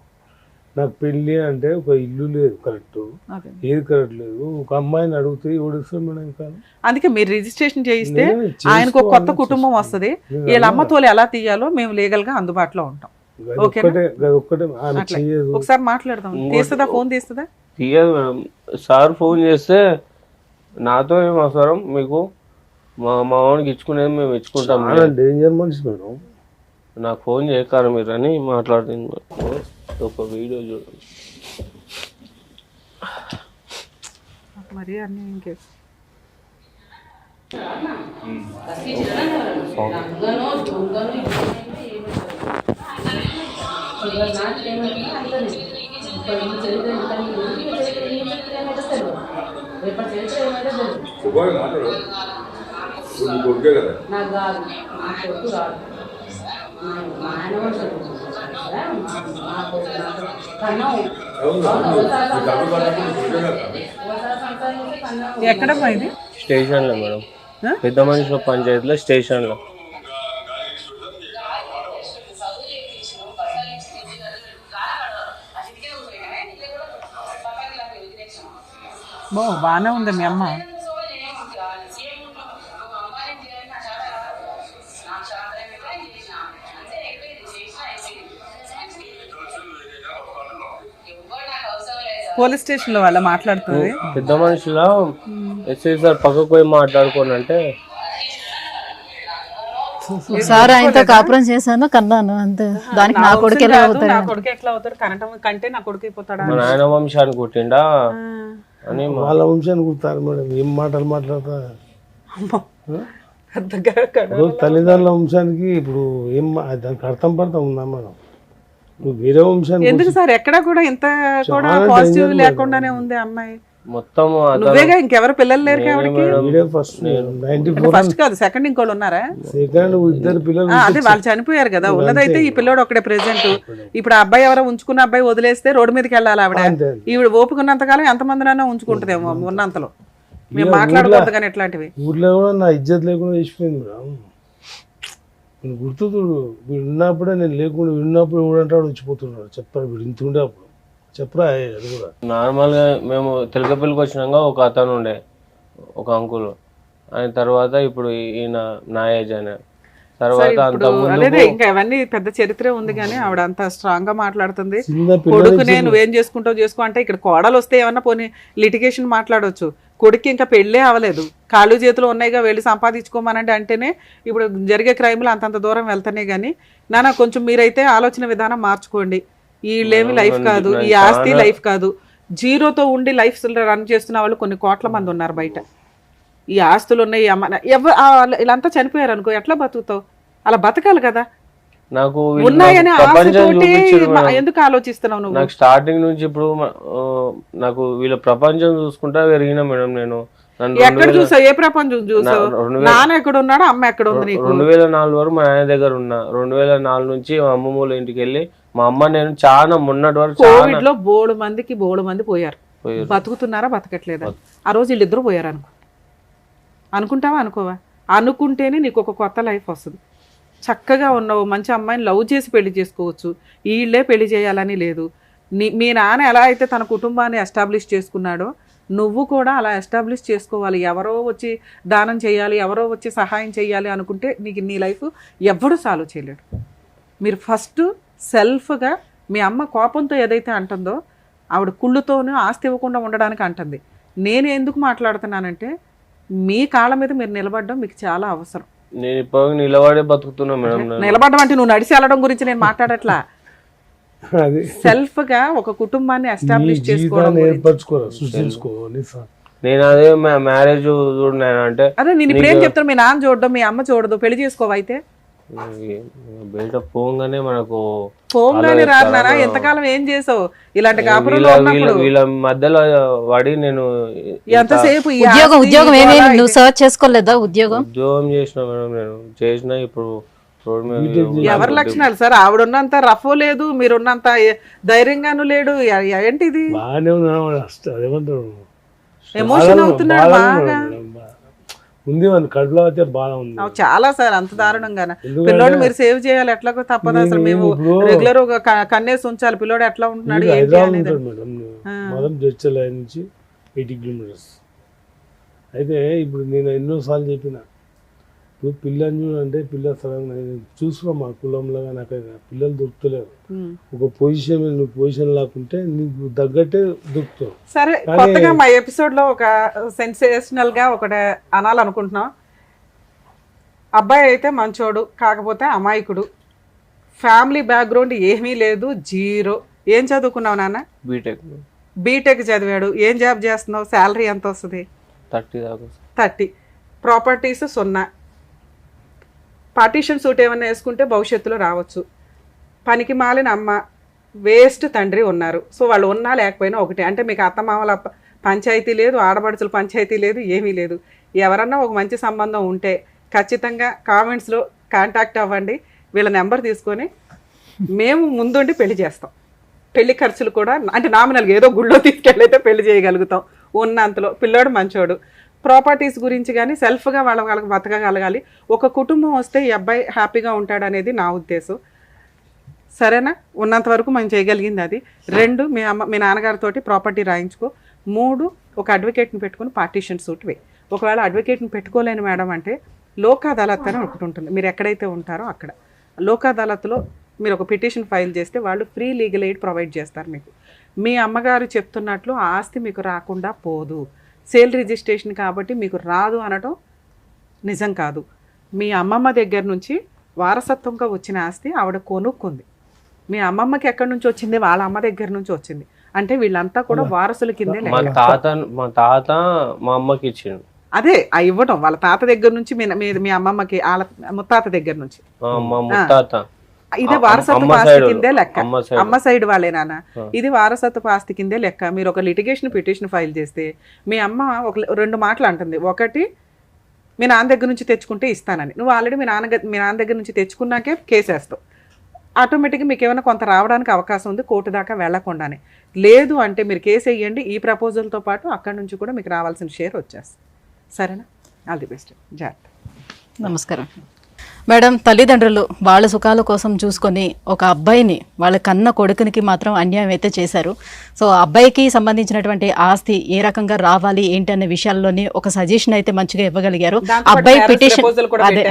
నాకు పెళ్ళి అంటే ఒక ఇల్లు లేదు కరెక్ట్, అదే. ఏది కరెక్ట్ లేదు. ఒక అమ్మాయిని అడిగితే ఓడిస్తాం మేడం. ఇంకా అందుకే మీరు రిజిస్ట్రేషన్ చేయిస్తే నేనే ఆయనకు ఒక కొత్త చేసుకోవాలని కుటుంబం వస్తది. నేను వీళ్ళ అమ్మతోలు ఎలా తీయాలో మేము లీగల్ గా అందుబాటులో ఉంటాం. ఒక్కటే ఆమె అట్లా. చేయదు. ఒకసారి మాట్లాడదాం. తీస్తుందా? ఫోన్ తీస్తుందా? తీయదు మేడం. సార్ ఫోన్ చేస్తే నాతో ఏం అవసరం మీకు, మా వానికి ఇచ్చుకునేది మేము ఇచ్చుకుంటాం, చాలా డేంజర్ మనిషి మేడం. నాకు ఫోన్ చేయకారు మీరు అని మాట్లాడుతుంది. ఒక వీడియో చూడండి. మరి అన్నీ ఇంకే ఎక్కడమ్మా ఇది? స్టేషన్లో మేడం, ఆ? పెద్ద మనుషుల పంచాయతీలో స్టేషన్లో. బాగానే ఉంది మీ అమ్మ. పోలీస్ స్టేషన్ లో వాళ్ళ మాట్లాడుతుంది. పెద్ద మనుషుల ఎస్ఐ సార్ పక్కకు పోయి మాట్లాడుకోని అంటే ఒకసారి ఆయనతో కాపురం చేశాను కన్నాను అంతే, దానికి నా కొడుకు ఎలా అవుతాడు? నా కొడుకు ఎట్లా అవుతాడు? కనటం కంటే నా కొడుకు అయిపోతాడా? మా నాయన వంశాన్ని కొట్టిండా అని వాళ్ళ వంశాన్ని కుడతారు మేడం. ఏం మాటలు మాట్లాడతా. పెద్దగా ఇప్పుడు తల్లిదండ్రుల వంశానికి ఇప్పుడు ఏం దానికి అర్థం పడతాం ఉందా మేడం? నువ్వు వేరే వంశానికి ఎందుకు సార్ ఎక్కడ కూడా ఇంత కూడా పాజిటివ్ లేకుండానే ఉంది అమ్మాయి. మొత్తం నువ్వేగా, ఇంకెవరు పిల్లలు లేరు కాబట్టి. వీడియో ఫస్ట్ 94 ఫస్ట్ కాదు, సెకండ్ ఇంకోళ్ళు ఉన్నారా? సెకండ్ ఇద్దరు పిల్లలు అదే వాళ్ళు చనిపోయారు కదా. ఉన్నదైతే ఈ పిల్లోడు ఒకటే ప్రెసెంట్. ఇప్పుడు ఆ అబ్బాయి ఎవరో ఉంచుకున్న అబ్బాయి వదిలేస్తే రోడ్డు మీదకి వెళ్ళాలి ఆవిడ. అంతే. ఈవిడ ఓపుకున్నంతకాలం ఎంతమందినైనా ఉంచుకుంటదేమో ఉన్నంతలో. మేము మాట్లాడకూడదు కానీ ఇట్లాంటివి. ఊర్లో కూడా నా ఇజ్జత్ లేకుండా చేసిపోయింది మేడం. నేను గుర్తు చూడు, వీడు ఉన్నప్పుడే నేను లేకుండా విన్నప్పుడు ఎవడంటాడు వచ్చిపోతున్నాడు. చెప్పరా వీడు ఇంత ఉండే అప్పుడు చెప్పరా అది కూడా. నార్మల్గా మేము తెలకపల్లికి వచ్చినాక ఒక అతను ఉండే, ఒక అంకుల్. ఆయన తర్వాత ఇప్పుడు ఈయన నా ఏజ్ ఆయన తర్వాత అంత అదే ఇంకా అవన్నీ పెద్ద చరిత్రే ఉంది కానీ ఆవిడ అంత స్ట్రాంగ్ గా మాట్లాడుతుంది. చిన్న పిల్లలు కొడుకునే నువ్వేం చేసుకుంటావు చేసుకో అంటే, ఇక్కడ కోడలు వస్తే ఏమన్నా పోనీ లిటిగేషన్ మాట్లాడవచ్చు. కొడుకు ఇంకా పెళ్ళే అవ్వలేదు, కాళ్ళు చేతులు ఉన్నాయిగా, వెళ్ళి సంపాదించుకోమనంటే అంటేనే ఇప్పుడు జరిగే క్రైమ్లు అంతంత దూరం వెళ్తానే. కానీ నాన్న కొంచెం మీరైతే ఆలోచన విధానం మార్చుకోండి. వీళ్ళేమి లైఫ్ కాదు, ఈ ఆస్తి లైఫ్ కాదు. జీరోతో ఉండి లైఫ్ రన్ చేస్తున్న వాళ్ళు కొన్ని కోట్ల మంది ఉన్నారు బయట. ఈ ఆస్తులు ఉన్నాయి, వీళ్ళంతా చనిపోయారు అనుకో, ఎట్లా బతుకుతావు? అలా బతకాలి కదా. నాకు ఉన్నాయని ప్రపంచం ఆశతోటి చూపించారు మేడం. ఎందుకు ఆలోచిస్తున్నావు నువ్వు? నాకు స్టార్టింగ్ నుంచి ఇప్పుడు నాకు వీళ్ళ ప్రపంచం చూసుకుంటా పెరిగిన మేడం. నేను ఎక్కడ చూసావు? ఏ ప్రపంచం చూసావు? నాన్న ఎక్కడ ఉన్నాడు, అమ్మ ఎక్కడ ఉంది నీకు? 2004 వరకు మా నాన్న దగ్గర ఉన్నా. 2004 నుంచి మా అమ్మమ్మూల ఇంటికి వెళ్ళి మా అమ్మ నేను చాలా మొన్నటి వరకు కోవిడ్ లో బోడు మంది పోయారు. బతుకుతున్నారా బతకట్లేదా? ఆ రోజు వీళ్ళిద్దరు పోయారు అనుకో. అనుకుంటావా అనుకోవా? అనుకుంటేనే నీకు ఒక కొత్త లైఫ్ వస్తుంది. చక్కగా ఉన్నావు, మంచి అమ్మాయిని లవ్ చేసి పెళ్లి చేసుకోవచ్చు. వీళ్ళే పెళ్లి చేయాలని లేదు. మీ నాన్న ఎలా అయితే తన కుటుంబాన్ని ఎస్టాబ్లిష్ చేసుకున్నాడో నువ్వు కూడా అలా ఎస్టాబ్లిష్ చేసుకోవాలి. ఎవరో వచ్చి దానం చేయాలి, ఎవరో వచ్చి సహాయం చేయాలి అనుకుంటే నీకు నీ లైఫ్ ఎవ్వడూ సాల్వ్ చేయలేడు. మీరు ఫస్ట్ సెల్ఫ్గా, మీ అమ్మ కోపంతో ఏదైతే అంటుందో ఆవిడ కుళ్ళుతోనూ ఆస్తి ఇవ్వకుండా ఉండడానికి అంటుంది. నేను ఎందుకు మాట్లాడుతున్నానంటే మీ కాళ్ళ మీద మీరు నిలబడడం మీకు చాలా అవసరం. నేను ఇప్పుడు నిలబడే బతుకుతున్నా మేడం. నిలబడడం అంటే నువ్వు నడిచి వెళ్ళడం గురించి నేను మాట్లాడట్లా. అది సెల్ఫ్ గా ఒక కుటుంబాన్ని ఎస్టాబ్లిష్ చేసుకోవడం, ఏర్పరచుకోరా, సృష్టించుకో. నేను అదే మ్యారేజ్ చూడను అంటే అదే నేను ఇప్పుడు ఏం చెప్తాను, మీ నాన్న చూడడం, మీ అమ్మ చూడదు, పెళ్లి చేసుకోవైతే బయట పోగానే మనకు పోగానే రాన్నారా? ఎంతకాలం ఏం చేసావు ఇలాంటి కాపురంలో ఉన్నప్పుడు? వీళ్ళ మధ్యలో పడి నేను ఎంతసేపు ఈ ఉద్యోగం ఏమేమి నువ్వు సర్చ్ చేసుకోలేదా? ఉద్యోగం చేసిన మేడం, నేను చేసిన. ఇప్పుడు రోడ్ మీద ఎవరి లక్షణాలు సార్? ఆవిడున్నంత రఫో లేదు, మీరున్నంత ధైర్యంగాను లేడు. ఏంటిది? బాగానే ఉన్నాడు, అదేమంటారు ఎమోషన్ అవుతున్నాడు బాగా. ఉంది మన కడుపులో అయితే బాగా ఉంది. చాలా సార్ అంత దారుణంగానే ఎందుకంటే పిల్లోడు మీరు సేవ్ చేయాలి, ఎట్లాగో తప్పదు. అసలు మేము రెగ్యులర్ ఒక కన్నేసి ఉంచాలి, పిల్లోడు ఎట్లా ఉంటున్నాడు ఏంటి హైదరాబాద్ అనేది. ఉంటాడు మేడం, మొదటి జడ్చల నుంచి 80 కిలోమీటర్స్. అయితే ఇప్పుడు నేను ఎన్నోసార్లు చెప్పిన, ఇప్పుడు పిల్లని చూడంటే పిల్ల సడన్గా చూసుకో మా కులంలో నాకు పిల్లలు దొరుకుతలేరు. ఒక పొజిషన్ మీద నువ్వు పొజిషన్ లేకుంటే నీకు తగ్గట్టే దొరుకుతావు. సరే, కొత్తగా మా ఎపిసోడ్ లో ఒక సెన్సేషనల్ గా ఒకటి అనాలనుకుంటున్నాం. అబ్బాయి అయితే మంచోడు, కాకపోతే అమాయకుడు, ఫ్యామిలీ బ్యాక్గ్రౌండ్ ఏమీ లేదు, జీరో. ఏం చదువుకున్నావు నాన్న? బీటెక్ చదివాడు. ఏం జాబ్ చేస్తున్నావు? శాలరీ ఎంత వస్తుంది? 30. ప్రాపర్టీస్ 0. పార్టీషన్ సూట్ ఏమన్నా వేసుకుంటే భవిష్యత్తులో రావచ్చు. పనికి మాలిన అమ్మ, వేస్ట్ తండ్రి ఉన్నారు. సో వాళ్ళు ఉన్నా లేకపోయినా ఒకటే. అంటే మీకు అత్తమామల పంచాయతీ లేదు, ఆడపడుచుల పంచాయతీ లేదు, ఏమీ లేదు. ఎవరన్నా ఒక మంచి సంబంధం ఉంటే ఖచ్చితంగా కామెంట్స్లో కాంటాక్ట్ అవ్వండి. వీళ్ళ నెంబర్ తీసుకొని మేము ముందుండి పెళ్లి చేస్తాం. పెళ్లి ఖర్చులు కూడా అంటే నామినల్గా ఏదో గుళ్ళో తీసుకెళ్ళైతే పెళ్లి చేయగలుగుతాం ఉన్నంతలో. పిల్లోడు మంచోడు. ప్రాపర్టీస్ గురించి కానీ సెల్ఫ్గా వాళ్ళకి బతకగలగాలి. ఒక కుటుంబం వస్తే ఈ అబ్బాయి హ్యాపీగా ఉంటాడు అనేది నా ఉద్దేశం. సరేనా? ఉన్నంత వరకు మనం చేయగలిగింది అది. 2, మీ నాన్నగారితో ప్రాపర్టీ రాయించుకో. 3, ఒక అడ్వకేట్ని పెట్టుకుని పార్టీషన్ సూట్ వే. ఒకవేళ అడ్వకేట్ని పెట్టుకోలేని మేడం అంటే లోక్ అదాలత్ అని ఒకటి ఉంటుంది. మీరు ఎక్కడైతే ఉంటారో అక్కడ లోక్ అదాలత్లో మీరు ఒక పిటిషన్ ఫైల్ చేస్తే వాళ్ళు ఫ్రీ లీగల్ ఎయిడ్ ప్రొవైడ్ చేస్తారు మీకు. మీ అమ్మగారు చెప్తున్నట్లు ఆ ఆస్తి మీకు రాకుండా పోదు. సేల్ రిజిస్ట్రేషన్ కాబట్టి మీకు రాదు అనటం నిజం కాదు. మీ అమ్మమ్మ దగ్గర నుంచి వారసత్వంగా వచ్చిన ఆస్తి ఆవిడ కొనుక్కుంది. మీ అమ్మమ్మకి ఎక్కడి నుంచి వచ్చింది? వాళ్ళ అమ్మ దగ్గర నుంచి వచ్చింది. అంటే వీళ్ళంతా కూడా వారసుల కిందే మా తాత మా అమ్మకి ఇచ్చిండు. అదే ఇవ్వడం వాళ్ళ తాత దగ్గర నుంచి మీ అమ్మమ్మకి వాళ్ళ ముత్తాత దగ్గర నుంచి. మా ముత్తాత ఇదే వారసత్వ ఆస్తి కిందే లెక్క. అమ్మ సైడ్ వాళ్ళే నాన్న. ఇది వారసత్వ ఆస్తి కిందే లెక్క. మీరు ఒక లిటిగేషన్ పిటిషన్ ఫైల్ చేస్తే మీ అమ్మ ఒక 2 మాటలు అంటుంది. ఒకటి, మీ నాన్న దగ్గర నుంచి తెచ్చుకుంటే ఇస్తానని. నువ్వు ఆల్రెడీ మీ నాన్న దగ్గర నుంచి తెచ్చుకున్నాకే కేసేస్తావు. ఆటోమేటిక్గా మీకు ఏమైనా కొంత రావడానికి అవకాశం ఉంది, కోర్టు దాకా వెళ్లకుండానే. లేదు అంటే మీరు కేసు వేయండి, ఈ ప్రపోజల్తో పాటు అక్కడి నుంచి కూడా మీకు రావాల్సిన షేర్ వచ్చేస్తుంది. సరేనా? All the best. జాగ్రత్త. నమస్కారం మేడం. తల్లిదండ్రులు వాళ్ళ సుఖాల కోసం చూసుకొని ఒక అబ్బాయిని, వాళ్ళ కన్న కొడుకునికి మాత్రం అన్యాయం అయితే చేశారు. సో అబ్బాయికి సంబంధించినటువంటి ఆస్తి ఏ రకంగా రావాలి ఏంటి అనే విషయాల్లోనే ఒక సజెషన్ అయితే మంచిగా ఇవ్వగలిగారు. అబ్బాయి పిటిషన్ అదే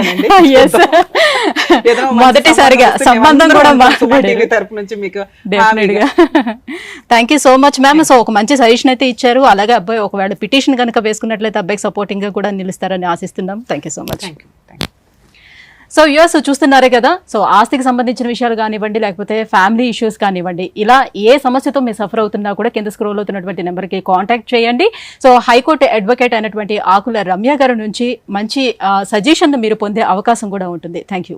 మొదటిసారిగా సంబంధం కూడా thank you so much ma'am. So ఒక మంచి సజెషన్ అయితే ఇచ్చారు. అలాగే అబ్బాయి ఒకవేళ పిటిషన్ కనుక వేసుకున్నట్లయితే అబ్బాయికి సపోర్టింగ్ గా కూడా నిలుస్తారని ఆశిస్తున్నాం. Thank you so much. So US చూస్తున్నారే కదా. సో ఆస్తికి సంబంధించిన విషయాలు కానివ్వండి, లేకపోతే ఫ్యామిలీ ఇష్యూస్ కానివ్వండి, ఇలా ఏ సమస్యతో మీరు సఫర్ అవుతున్నా కూడా కింద స్క్రోల్ అవుతున్నటువంటి నెంబర్కి కాంటాక్ట్ చేయండి. సో హైకోర్టు అడ్వకేట్ అయినటువంటి ఆకుల రమ్య గారి నుంచి మంచి సజెషన్ మీరు పొందే అవకాశం కూడా ఉంటుంది. Thank you.